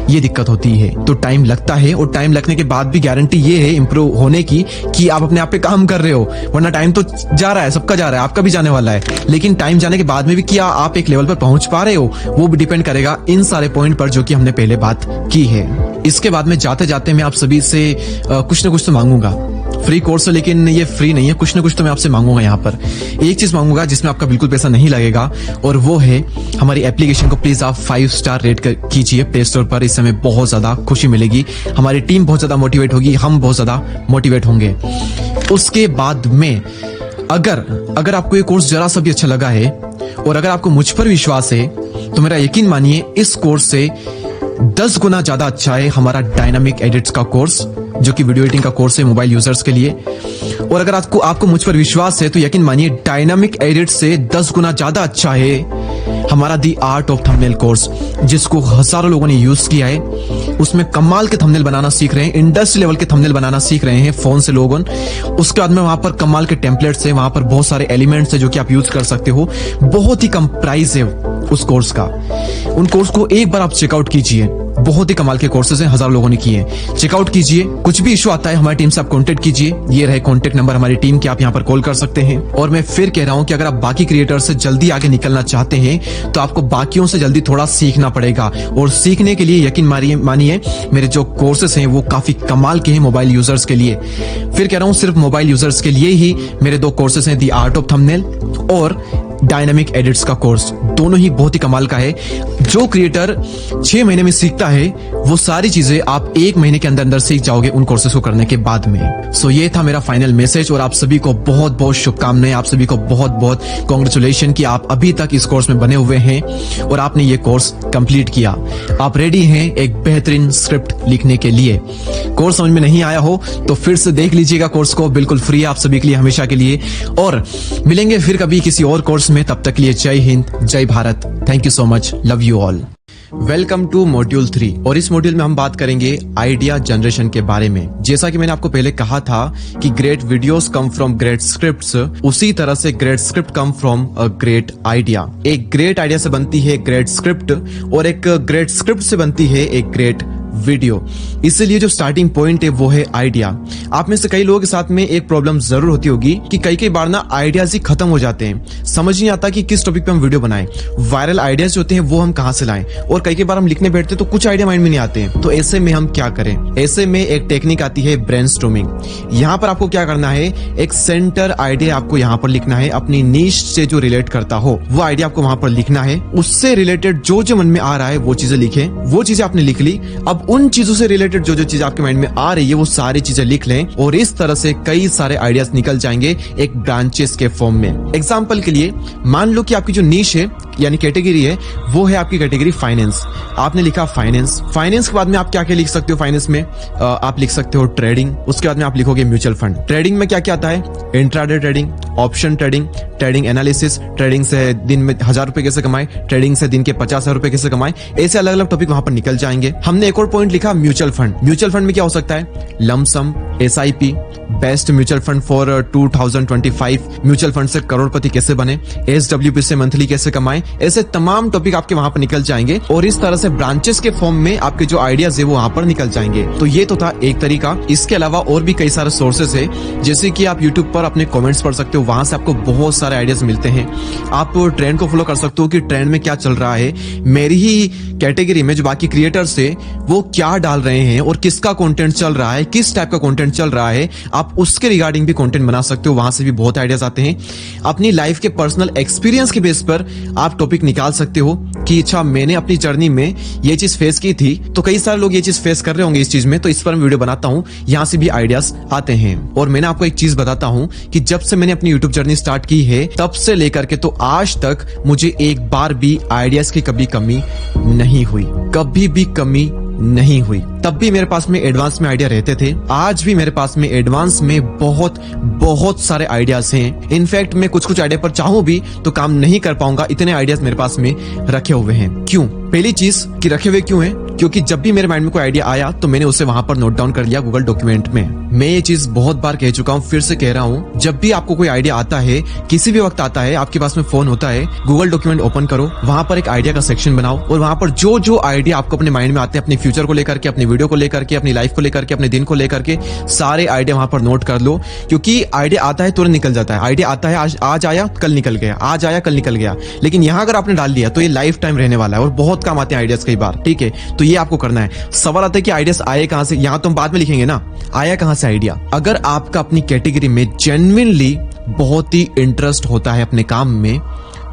ये दिक्कत होती है। तो टाइम लगता है और टाइम लगने के बाद भी गारंटी ये है इंप्रूव होने की कि आप अपने आप पे काम कर रहे हो, वरना टाइम तो जा रहा है, सबका जा रहा है, आपका भी जाने वाला है, लेकिन टाइम जाने के बाद में भी क्या आप एक लेवल पर पहुंच पा रहे हो, वो भी डिपेंड करेगा इन सारे पॉइंट पर जो कि हमने पहले बात की है। इसके बाद में जाते जाते मैं आप सभी से कुछ ना कुछ तो मांगूंगा। फ्री कोर्स है लेकिन ये फ्री नहीं है, कुछ ना कुछ तो मैं आपसे मांगूंगा। यहाँ पर एक चीज मांगूंगा जिसमें आपका बिल्कुल पैसा नहीं लगेगा, और वो है हमारी एप्लीकेशन को प्लीज आप 5 स्टार रेट कीजिए प्ले स्टोर पर। इससे हमें बहुत ज्यादा खुशी मिलेगी, हमारी टीम बहुत ज्यादा मोटिवेट होगी, हम बहुत ज्यादा मोटिवेट होंगे। उसके बाद में अगर आपको ये कोर्स जरा सा भी अच्छा लगा है और अगर आपको मुझ पर विश्वास है तो मेरा यकीन मानिए इस कोर्स से 10 गुना ज्यादा अच्छा है हमारा डायनामिक एडिट्स का कोर्स, जो कि वीडियो एडिटिंग का कोर्स है मोबाइल यूजर्स के लिए। और अगर आपको मुझ पर विश्वास है तो यकीन मानिए डायनामिक एडिट्स से 10 गुना ज्यादा अच्छा है हमारा दी आर्ट ऑफ थंबनेल कोर्स, जिसको हजारों लोगों ने यूज किया है। उसमें कमाल के थंबनेल बनाना सीख रहे हैं, इंडस्ट्री लेवल के थंबनेल बनाना सीख रहे हैं फोन से लोगों। उसके बाद में वहां पर कमाल के टेम्पलेट्स है, वहां पर बहुत सारे एलिमेंट्स है जो कि आप यूज कर सकते हो। बहुत ही कम प्राइस है उस कोर्स का। उन कोर्स को एक बार आप चेकआउट कीजिए, बहुत ही कमाल के कोर्सेज हैं, हजारों लोगों ने किए हैं। चेकआउट कीजिए, कुछ भी इशू आता है हमारी टीम से आप कांटेक्ट कीजिए, ये रहे कांटेक्ट नंबर हमारी टीम के, आप यहाँ पर कॉल कर सकते हैं। और मैं फिर कह रहा हूं कि अगर आप बाकी क्रिएटर से जल्दी आगे निकलना चाहते हैं तो आपको बाकियों से जल्दी थोड़ा सीखना पड़ेगा, और सीखने के लिए यकीन मानिए मेरे जो कोर्सेस हैं वो काफी कमाल के हैं मोबाइल यूजर्स के लिए। फिर कह रहा हूं सिर्फ मोबाइल यूजर्स के लिए ही मेरे 2 कोर्सेस हैं, दी आर्ट ऑफ थंबनेल और डायनामिक एडिट्स का कोर्स। दोनों ही बहुत ही कमाल का है। जो क्रिएटर 6 महीने में सीखता है वो सारी चीजें आप 1 महीने के अंदर सीख जाओगे उन कोर्सेस को करने के बाद में। सो ये था मेरा फाइनल मैसेज, और आप सभी को बहुत बहुत शुभकामनाएं, आप सभी को बहुत बहुत कांग्रेचुलेशन कि आप अभी तक इस कोर्स में बने हुए हैं और आपने ये कोर्स कंप्लीट किया। आप रेडी हैं एक बेहतरीन स्क्रिप्ट लिखने के लिए। कोर्स समझ में नहीं आया हो तो फिर से देख लीजिएगा कोर्स को, बिल्कुल फ्री है आप सभी के लिए हमेशा के लिए। और मिलेंगे फिर कभी किसी और कोर्स में, तब तक के लिए जय हिंद, जय Bharat. Thank you so much, love you all. Welcome to module 3, और इस मॉड्यूल में हम बात करेंगे आइडिया जनरेशन के बारे में। जैसा कि मैंने आपको पहले कहा था कि great videos come from great scripts, उसी तरह से great script come from a great idea. एक ग्रेट आइडिया से बनती है ग्रेट स्क्रिप्ट, और एक ग्रेट स्क्रिप्ट से बनती है एक ग्रेट वीडियो। इसलिए जो स्टार्टिंग पॉइंट है वो है आइडिया। आप में से कई लोगों के साथ में एक प्रॉब्लम जरूर होती होगी कि कई बार ना आइडियाज ही खत्म हो जाते हैं, समझ नहीं आता कि किस टॉपिक पे हम वीडियो बनाएं। वायरल आइडियाज होते हैं वो हम कहां से लाएं, और कई बार हम लिखने बैठते तो कुछ आइडिया माइंड में नहीं आते हैं। तो ऐसे में हम क्या करें? ऐसे में एक टेक्निक आती है ब्रेनस्टॉर्मिंग। यहाँ पर आपको क्या करना है, एक सेंटर आइडिया आपको यहाँ पर लिखना है, अपनी नीश से जो रिलेट करता हो वो आइडिया आपको वहां पर लिखना है। उससे रिलेटेड जो मन में आ रहा है वो चीजें लिखें। वो चीजें आपने लिख ली, अब उन चीजों से रिलेटेड जो चीज आपके माइंड में आ रही है वो सारी चीजें लिख लें, और इस तरह से कई सारे आइडियाज निकल जाएंगे एक ब्रांचेस के फॉर्म में। एग्जांपल के लिए मान लो कि आपकी जो नीश है यानी कैटेगरी है वो है आपकी कैटेगरी फाइनेंस। आपने लिखा फाइनेंस। फाइनेंस के बाद में आप क्या क्या लिख सकते हो? फाइनेंस में आप लिख सकते हो ट्रेडिंग। उसके बाद में आप लिखोगे म्यूचुअल फंड। ट्रेडिंग में क्या क्या आता है? Intraday trading, option trading, trading analysis, trading से दिन में 1000 रुपए कैसे कमाए, ट्रेडिंग से दिन के 50,000 रुपए कैसे कमाए। ऐसे अलग अलग टॉपिक वहां पर निकल जाएंगे। हमने एक और पॉइंट लिखा म्यूचुअल फंड। म्यूचुअल फंड में क्या हो सकता है? Lump sum, SIP, best mutual fund for 2025, mutual fund से करोड़पति कैसे बने, SWP से मंथली कैसे कमाएं। ऐसे तमाम टॉपिक आपके वहां पर निकल जाएंगे, और इस तरह से ब्रांचेस के फॉर्म में आपके जो आइडियाज है वो वहां पर निकल जाएंगे। तो ये तो था एक तरीका। इसके अलावा और भी कई सारे सोर्सेस है, जैसे कि आप यूट्यूब पर अपने कमेंट्स पढ़ सकते हो, वहां से आपको बहुत सारे आइडियाज मिलते हैं। आप ट्रेंड को फॉलो कर सकते हो कि ट्रेंड में क्या चल रहा है, मेरी ही कैटेगरी में जो बाकी क्रिएटर्स है वो क्या डाल रहे हैं और किसका कंटेंट चल रहा है, किस टाइप का कंटेंट चल रहा है, आप उसके रिगार्डिंग भी कंटेंट बना सकते हो। वहां से भी बहुत आइडियाज आते हैं। अपनी लाइफ के पर्सनल एक्सपीरियंस के बेस पर आप टॉपिक निकाल सकते हो कि अच्छा मैंने अपनी जर्नी में ये चीज फेस की थी, तो कई सारे लोग ये चीज फेस कर रहे होंगे इस चीज में, तो इस पर मैं वीडियो बनाता हूं। यहां से भी आइडियाज आते हैं। और मैंने आपको एक चीज बताता हूं कि जब से मैंने अपनी यूट्यूब जर्नी स्टार्ट की है तब से लेकर के तो आज तक मुझे एक बार भी आइडियाज की कभी कमी नहीं हुई, कभी भी कमी नहीं हुई। तब भी मेरे पास में एडवांस में आइडिया रहते थे, आज भी मेरे पास में एडवांस में बहुत सारे आइडियाज हैं। इनफैक्ट मैं कुछ आइडिया पर चाहूं भी तो काम नहीं कर पाऊंगा, इतने आइडियाज मेरे पास में रखे हुए हैं। क्यों? पहली चीज कि रखे हुए क्यों हैं? क्योंकि जब भी मेरे माइंड में कोई आइडिया आया तो मैंने उसे वहां पर नोट डाउन कर लिया गूगल डॉक्यूमेंट में। मैं ये चीज बहुत बार कह चुका हूँ, फिर से कह रहा हूँ, जब भी आपको कोई आइडिया आता है, किसी भी वक्त आता है, आपके पास में फोन होता है, गूगल डॉक्यूमेंट ओपन करो, वहां पर एक आइडिया का सेक्शन बनाओ और वहां पर जो जो आइडिया आपको अपने माइंड में आते हैं, अपने फ्यूचर को लेकर के, अपनी वीडियो को लेकर के, अपनी लाइफ को लेकर के, अपने दिन को लेकर के, सारे आइडिया वहां पर नोट कर लो। क्योंकि आइडिया आता है तुरंत निकल जाता है, आइडिया आता है आज आया कल निकल गया, आज आया कल निकल गया, लेकिन यहां अगर आपने डाल लिया तो ये लाइफ टाइम रहने वाला है और बहुत काम आते हैं आइडियाज कई बार। ठीक है, तो ये आपको करना है। सवाल आता है कि आइडियाज आए कहां से, यहां तो हम बाद में लिखेंगे ना, आया कहां से आइडिया। अगर आपका अपनी कैटेगरी में जेन्युइनली बहुत ही इंटरेस्ट होता है अपने काम में,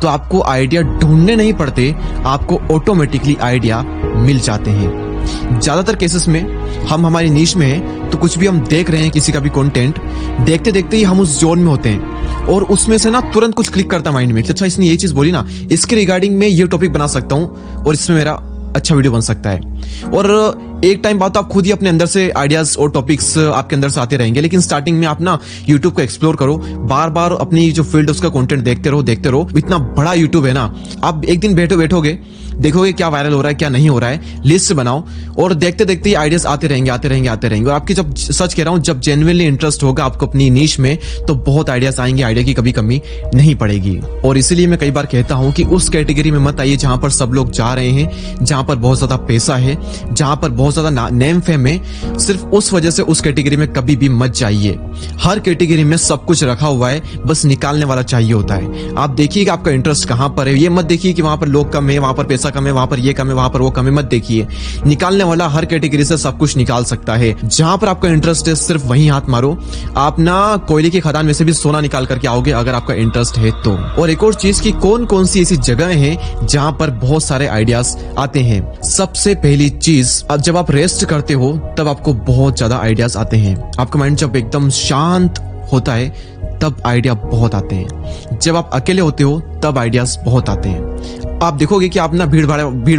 तो आपको आइडिया ढूंढने नहीं पड़ते, आपको ऑटोमेटिकली आइडिया मिल जाते हैं। ज्यादातर केसेस में हम हमारी नीश में हैं, तो कुछ भी हम देख रहे हैं, किसी का भी कंटेंट देखते देखते ही हम उस जोन में होते हैं और उसमें से ना तुरंत कुछ क्लिक करता माइंड में, अच्छा इसने ये चीज बोली ना, इसके रिगार्डिंग में ये टॉपिक बना सकता हूं और इसमें मेरा अच्छा वीडियो बन सकता है। और एक टाइम बाद तो आप खुद ही अपने अंदर से आइडियाज और टॉपिक्स आपके अंदर से आते रहेंगे, लेकिन स्टार्टिंग में आप ना यूट्यूब को एक्सप्लोर करो, बार बार अपनी जो फील्ड उसका कंटेंट देखते रहो। इतना बड़ा यूट्यूब है ना, आप एक दिन बैठोगे देखोगे क्या वायरल हो रहा है क्या नहीं हो रहा है, लिस्ट बनाओ और देखते देखते ही आइडियाज आते रहेंगे। और आपकी, जब सच कह रहा हूं, जब जेन्युइनली इंटरेस्ट होगा आपको अपनी नीश में, तो बहुत आइडियाज आएंगे, आइडिया की कभी कमी नहीं पड़ेगी। और इसीलिए मैं कई बार कहता हूं कि उस कैटेगरी में मत आइए जहां पर सब लोग जा रहे हैं, जहां पर बहुत ज्यादा पैसा है, जहां पर बहुत ज्यादा नेम फेम है। सिर्फ उस वजह से उस कैटेगरी में कभी भी मत जाइए। हर कैटेगरी में सब कुछ रखा हुआ है, बस निकालने वाला चाहिए होता है। आप देखिए कि आपका इंटरेस्ट कहां पर है, ये मत देखिए कि वहां पर लोग कम है, वहां पर पैसा कम है, वहां पर ये कम है, वहां पर वो कम है, मत देखिए। निकालने वाला हर कैटेगरी से सब कुछ निकाल सकता है। जहां पर आपका इंटरेस्ट है सिर्फ वहीं हाथ मारो। आप ना कोयले की खदान में से भी सोना निकाल करके आओगे अगर आपका इंटरेस्ट है तो। और एक और चीज की कौन कौन सी ऐसी जगह हैं जहां पर बहुत सारे आइडियाज आते हैं। सबसे पहली चीज, अब जब आप रेस्ट करते हो तब आपको बहुत ज्यादा आइडियाज आते हैं। आपका माइंड जब एकदम शांत होता है तब आइडिया बहुत आते हैं। जब आप अकेले होते हो तब आइडियाज बहुत आते हैं। आप देखोगे कि आप ना भीड़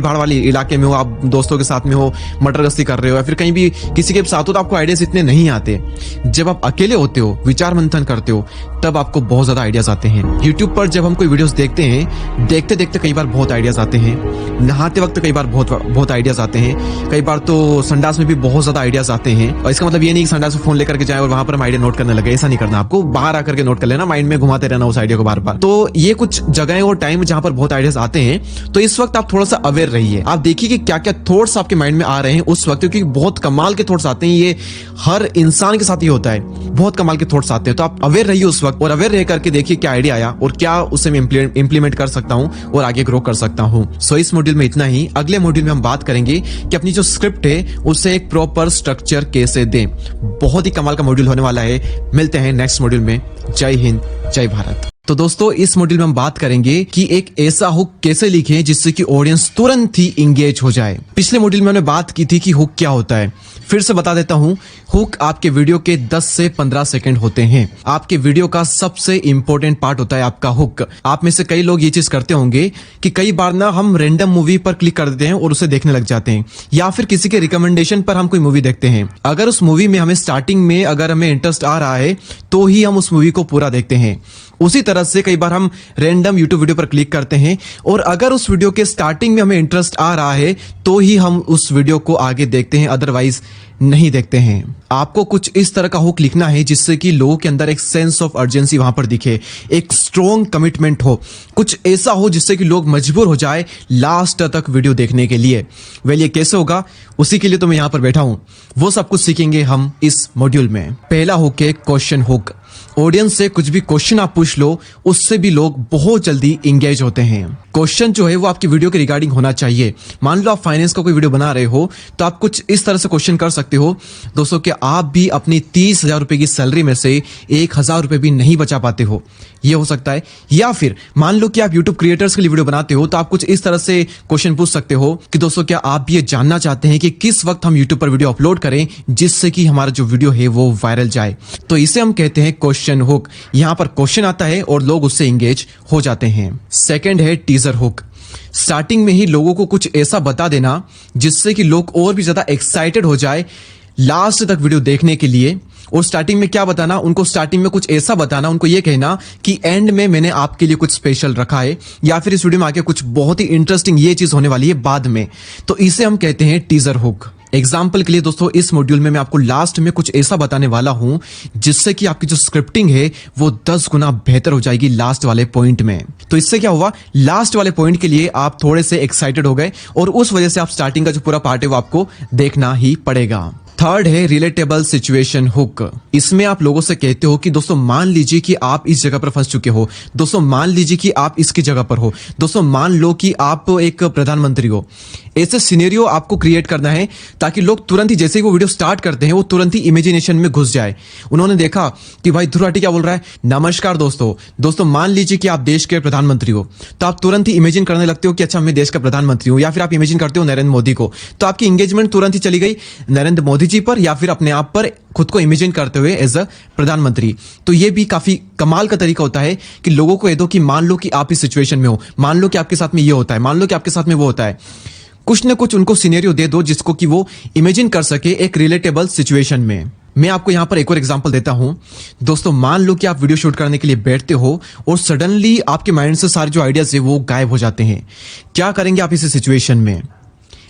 भाड़ वाली इलाके में हो, आप दोस्तों के साथ में हो, मटर गश्ती कर रहे हो या फिर कहीं भी किसी के साथ हो, तो आपको आइडियाज इतने नहीं आते। जब आप अकेले होते हो, विचार मंथन करते हो, तब आपको बहुत ज्यादा आइडियाज आते हैं। यूट्यूब पर जब हम कोई वीडियोस देखते हैं, देखते देखते कई बार बहुत आइडियाज आते हैं। नहाते वक्त कई बार बहुत आइडियाज आते हैं। कई बार तो संडास में भी बहुत ज्यादा आइडियाज आते हैं। और इसका मतलब ये नहीं कि संडास में फोन लेकर के जाए और वहां पर हम आइडिया नोट करने लगे, ऐसा नहीं करना। आपको बाहर आकर के नोट कर लेना, माइंड में घुमाते रहना उस आइडिया को बार बार। तो ये कुछ जगह और टाइम जहां पर बहुत आइडियाज आते हैं, तो इस वक्त आप थोड़ा सा अवेयर रहिए। आप देखिए कि क्या क्या थॉट्स आपके माइंड में आ रहे हैं उस वक्त, क्योंकि बहुत कमाल के थॉट्स आते हैं। ये हर इंसान के साथ ही होता है, बहुत कमाल के थॉट्स आते हैं। तो आप अवेयर रहिए उस वक्त, और अवेयर रह करके देखिए क्या आइडिया आया और क्या उसे मैं इंप्लीमेंट कर सकता हूं और आगे ग्रो कर सकता हूं। सो इस मॉड्यूल में इतना ही। अगले मॉड्यूल में हम बात करेंगे कि अपनी जो स्क्रिप्ट है उसे एक प्रॉपर स्ट्रक्चर कैसे दें। बहुत ही कमाल का मॉड्यूल होने वाला है। मिलते हैं नेक्स्ट मॉड्यूल में। जय हिंद, जय भारत। तो दोस्तों, इस मॉड्यूल में हम बात करेंगे कि एक ऐसा हुक कैसे लिखें जिससे कि ऑडियंस तुरंत ही इंगेज हो जाए। पिछले मॉड्यूल में हमने बात की थी कि हुक क्या होता है, फिर से बता देता हूं। हुक आपके वीडियो के 10 से 15 सेकंड होते हैं। आपके वीडियो का सबसे इंपॉर्टेंट पार्ट होता है आपका हुक। आप में से कई लोग ये चीज करते होंगे कि कई बार ना हम रैंडम मूवी पर क्लिक कर देते हैं और उसे देखने लग जाते हैं, या फिर किसी के रिकमेंडेशन पर हम कोई मूवी देखते हैं। अगर उस मूवी में हमें स्टार्टिंग में अगर हमें इंटरेस्ट आ रहा है तो ही हम उस मूवी को पूरा देखते हैं। उसी तरह से कई बार हम रैंडम यूट्यूब वीडियो पर क्लिक करते हैं और अगर उस वीडियो के स्टार्टिंग में हमें इंटरेस्ट आ रहा है तो ही हम उस वीडियो को आगे देखते हैं, अदरवाइज नहीं देखते हैं। आपको कुछ इस तरह का हुक लिखना है जिससे कि लोगों के अंदर एक सेंस ऑफ अर्जेंसी वहां पर दिखे, एक स्ट्रॉन्ग कमिटमेंट हो, कुछ ऐसा हो जिससे कि लोग मजबूर हो जाए लास्ट तक वीडियो देखने के लिए। वेल, ये कैसे होगा, उसी के लिए तो मैं यहां पर बैठा हूं। वो सब कुछ सीखेंगे हम इस मॉड्यूल में। पहला हुक है क्वेश्चन हुक। ऑडियंस से कुछ भी क्वेश्चन आप पूछ लो, उससे भी लोग बहुत जल्दी इंगेज होते हैं। क्वेश्चन जो है वो आपकी वीडियो के रिगार्डिंग होना चाहिए। मान लो आप फाइनेंस का कोई वीडियो बना रहे हो तो आप कुछ इस तरह से क्वेश्चन कर सकते हो, दोस्तों कि आप भी अपनी 30,000 रुपए की सैलरी में से 1,000 रुपए भी नहीं बचा पाते हो, ये हो सकता है। या फिर मान लो कि आप यूट्यूब क्रिएटर्स के लिए वीडियो बनाते हो तो आप कुछ इस तरह से क्वेश्चन पूछ सकते हो कि दोस्तों क्या आप भी ये जानना चाहते हैं कि किस वक्त हम यूट्यूब पर वीडियो अपलोड करें जिससे कि हमारा जो वीडियो है वो वायरल जाए। तो इसे हम कहते हैं क्वेश्चन हुक। यहां पर क्वेश्चन आता है और लोग उससे इंगेज हो जाते हैं। सेकंड है टीजर हुक। स्टार्टिंग में ही लोगों को कुछ ऐसा बता देना जिससे कि लोग और भी ज्यादा एक्साइटेड हो जाए, लास्ट तक वीडियो देखने के लिए। और स्टार्टिंग में क्या बताना, उनको स्टार्टिंग में कुछ ऐसा बताना, उनको ये कहना कि एंड में मैंने आपके लिए कुछ स्पेशल रखा है, या फिर इस वीडियो में आके कुछ बहुत ही इंटरेस्टिंग ये चीज होने वाली है बाद में। तो इसे हम कहते हैं टीजर हुक। एग्जाम्पल के लिए दोस्तों, इस मॉड्यूल में मैं आपको लास्ट में कुछ ऐसा बताने वाला हूं जिससे कि आपकी जो स्क्रिप्टिंग है वो 10 गुना बेहतर हो जाएगी लास्ट वाले पॉइंट में। तो इससे क्या हुआ, लास्ट वाले पॉइंट के लिए आप थोड़े से एक्साइटेड हो गए और उस वजह से आप स्टार्टिंग का जो पूरा पार्ट है वो आपको देखना ही पड़ेगा। थर्ड है रिलेटेबल सिचुएशन हुक। इसमें आप लोगों से कहते हो कि दोस्तों मान लीजिए कि आप इस जगह पर फंस चुके हो, दोस्तों मान लीजिए कि आप इसकी जगह पर हो, दोस्तों मान लो कि आप एक प्रधानमंत्री हो। ऐसे सिनेरियो आपको क्रिएट करना है ताकि लोग तुरंत ही जैसे ही वो वीडियो स्टार्ट करते हैं वो तुरंत ही इमेजिनेशन में घुस जाए। उन्होंने देखा कि भाई ध्रुव राठी क्या बोल रहा है, नमस्कार दोस्तों मान लीजिए कि आप देश के प्रधानमंत्री हो, तो आप तुरंत ही इमेजिन करने लगते हो कि अच्छा मैं देश का प्रधानमंत्री हूं, या फिर आप इमेजिन करते हो नरेंद्र मोदी को, तो आपकी एंगेजमेंट तुरंत ही चली गई नरेंद्र मोदी जी पर, या फिर अपने आप पर खुद को इमेजिन करते हुए एज अ प्रधानमंत्री। तो ये भी काफी कमाल का तरीका होता है कि लोगों को कह दो कि मान लो कि आप इस सिचुएशन में हो, मान लो कि आपके साथ में ये होता है, मान लो कि आपके साथ में वो होता है। कुछ ना कुछ उनको सिनेरियो दे दो जिसको कि वो इमेजिन कर सके एक रिलेटेबल सिचुएशन में। मैं आपको यहां पर एक और एग्जांपल देता हूं। दोस्तों मान लो कि आप वीडियो शूट करने के लिए बैठते हो और सडनली आपके माइंड से सारे जो आइडियाज है वो गायब हो जाते हैं। क्या करेंगे आप इस सिचुएशन में?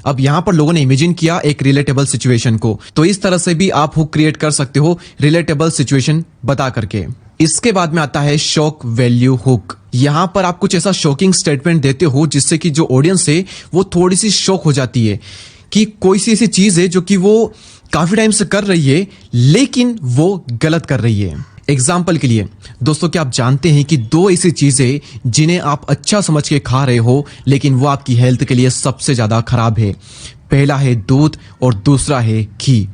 अब यहां पर लोगों ने इमेजिन किया एक रिलेटेबल सिचुएशन को, तो इस तरह से भी आप हुक क्रिएट कर सकते हो रिलेटेबल सिचुएशन बता करके। इसके बाद में आता है शॉक वैल्यू हुक। यहां पर आप कुछ ऐसा शॉकिंग स्टेटमेंट देते हो जिससे कि जो ऑडियंस है वो थोड़ी सी शॉक हो जाती है कि कोई सी ऐसी चीज है जो कि वो काफी टाइम से कर रही है लेकिन वो गलत कर रही है। एग्जाम्पल के लिए दोस्तों, क्या आप जानते हैं कि दो ऐसी चीजें जिन्हें आप अच्छा समझ के खा रहे हो लेकिन वो आपकी हेल्थ के लिए सबसे ज्यादा खराब है? पहला है दूध और दूसरा है घी।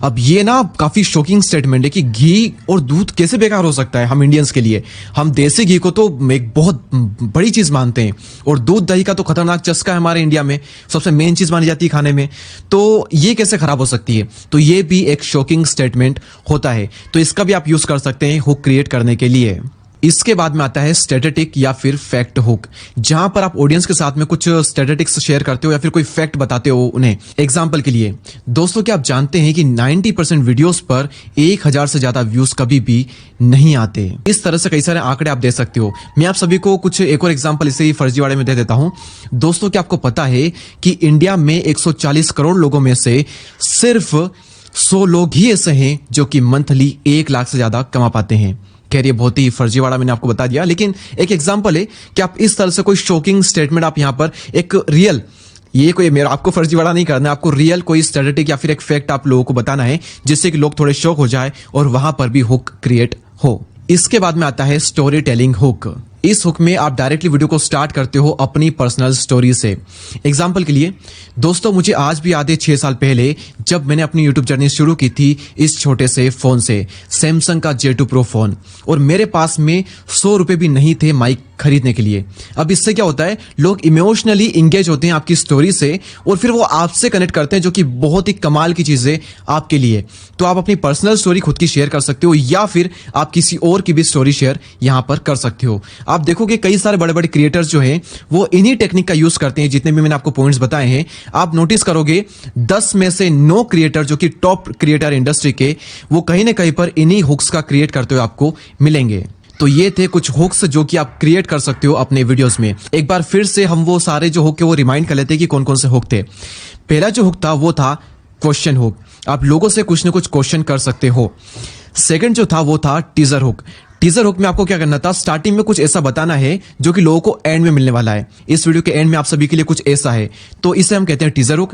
अब ये ना काफी शॉकिंग स्टेटमेंट है कि घी और दूध कैसे बेकार हो सकता है हम इंडियंस के लिए। हम देसी घी को तो एक बहुत बड़ी चीज मानते हैं और दूध दही का तो खतरनाक चस्का है हमारे इंडिया में, सबसे मेन चीज मानी जाती है खाने में। तो ये कैसे खराब हो सकती है? तो ये भी एक शॉकिंग स्टेटमेंट होता है, तो इसका भी आप यूज कर सकते हैं हुक क्रिएट करने के लिए। इसके बाद में आता है स्टैटिस्टिक या फिर फैक्ट हुक, जहां पर आप ऑडियंस के साथ में कुछ स्टैटिस्टिक्स शेयर करते हो या फिर कोई फैक्ट बताते हो उन्हें। एग्जांपल के लिए दोस्तों, क्या आप जानते हैं कि 90% वीडियोस पर 1000 से ज्यादा व्यूज कभी भी नहीं आते। इस तरह से कई सारे आंकड़े आप दे सकते हो। मैं आप सभी को कुछ एक और एग्जांपल इसे ही फर्जीवाड़े में दे देता हूं। दोस्तों, क्या आपको पता है कि इंडिया में 140 करोड़ लोगों में से सिर्फ 100 लोग ही ऐसे हैं जो कि मंथली 1 लाख से ज्यादा कमा पाते हैं। खैर ये बहुत ही फर्जीवाड़ा मैंने आपको बता दिया, लेकिन एक एग्जांपल है कि आप इस तरह से कोई शॉकिंग स्टेटमेंट आप यहां पर एक रियल, ये कोई मेरा आपको फर्जीवाड़ा नहीं करना, आपको रियल कोई स्टैटिस्टिक या फिर एक फैक्ट आप लोगों को बताना है जिससे कि लोग थोड़े शॉक हो जाए और वहां पर भी हुक क्रिएट हो। इसके बाद में आता है स्टोरी टेलिंग हुक। इस हुक में आप डायरेक्टली वीडियो को स्टार्ट करते हो अपनी पर्सनल स्टोरी से। एग्जाम्पल के लिए दोस्तों, मुझे आज भी याद है 6 साल पहले जब मैंने अपनी यूट्यूब जर्नी शुरू की थी इस छोटे से फोन से, सैमसंग का J2 Pro फोन, और मेरे पास में 100 रुपए भी नहीं थे माइक खरीदने के लिए। अब इससे क्या होता है, लोग इमोशनली इंगेज होते हैं आपकी स्टोरी से और फिर वो आपसे कनेक्ट करते हैं, जो कि बहुत ही कमाल की चीज है आपके लिए। तो आप अपनी पर्सनल स्टोरी खुद की शेयर कर सकते हो या फिर आप किसी और की भी स्टोरी शेयर यहां पर कर सकते हो। आप देखोगे कई सारे बड़े बड़े क्रिएटर्स जो हैं वो इन्हीं टेक्निक का यूज करते हैं। जितने भी मैंने आपको पॉइंट्स बताए हैं, आप नोटिस करोगे 10 में से 9 क्रिएटर जो कि टॉप क्रिएटर इंडस्ट्री के, वो कहीं ना कहीं पर इन्हीं हुक्स का क्रिएट करते हुए आपको मिलेंगे। तो ये थे कुछ हुक्स जो कि आप क्रिएट कर सकते हो अपने वीडियोस में। एक बार फिर से हम वो सारे जो हुक है वो रिमाइंड कर लेते हैं कि कौन कौन से हुक थे। पहला जो हुक था वो था क्वेश्चन हुक, आप लोगों से कुछ ना कुछ क्वेश्चन कर सकते हो। सेकंड जो था वो था टीजर हुक। टीजर हुक में आपको क्या करना था, स्टार्टिंग में कुछ ऐसा बताना है जो कि लोगों को एंड में मिलने वाला है। इस वीडियो के एंड में आप सभी के लिए कुछ ऐसा है, तो इसे हम कहते हैं टीजर हुक।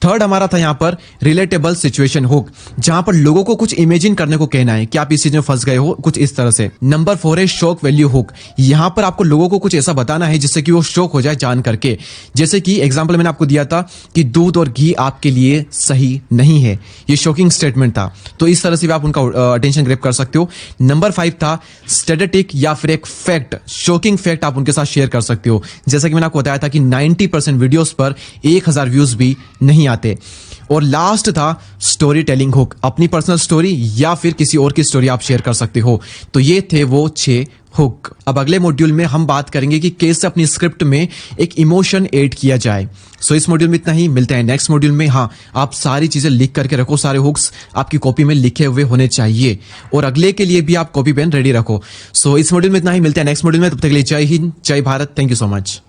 थर्ड हमारा था यहां पर रिलेटेबल सिचुएशन हुक, जहां पर लोगों को कुछ इमेजिन करने को कहना है कि आप इस चीज में फंस गए हो, कुछ इस तरह से। नंबर 4 है शॉक वैल्यू हुक। यहां पर आपको लोगों को कुछ ऐसा बताना है जिससे कि वो शॉक हो जाए जान करके। जैसे कि एग्जांपल मैंने आपको दिया था कि दूध और घी आपके लिए सही नहीं है, ये शॉकिंग स्टेटमेंट था, तो इस तरह से भी आप उनका अटेंशन ग्रैब कर सकते हो। नंबर 5 था स्टैटिस्टिक या फिर एक फैक्ट, शॉकिंग फैक्ट आप उनके साथ शेयर कर सकते हो। जैसा कि मैंने आपको बताया था कि 90% वीडियोस पर 1000 व्यूज भी नहीं आते। और लास्ट था स्टोरी टेलिंग हुक, अपनी पर्सनल स्टोरी या फिर किसी और की स्टोरी आप शेयर कर सकते हो। तो ये थे वो 6 हुक। अब अगले मॉड्यूल में हम बात करेंगे कि कैसे अपनी स्क्रिप्ट में एक इमोशन ऐड किया जाए। सो इस मॉड्यूल में इतना ही, मिलते हैं नेक्स्ट मॉड्यूल में। हाँ, आप सारी चीजें लिख करके रखो, सारे हुक्स आपकी कॉपी में लिखे हुए होने चाहिए और अगले के लिए भी आप कॉपी पेन रेडी रखो। सो इस मॉड्यूल में इतना ही, मिलते हैं नेक्स्ट मॉड्यूल में। तब तक के लिए जय हिंद, जय Bharat, thank you so much.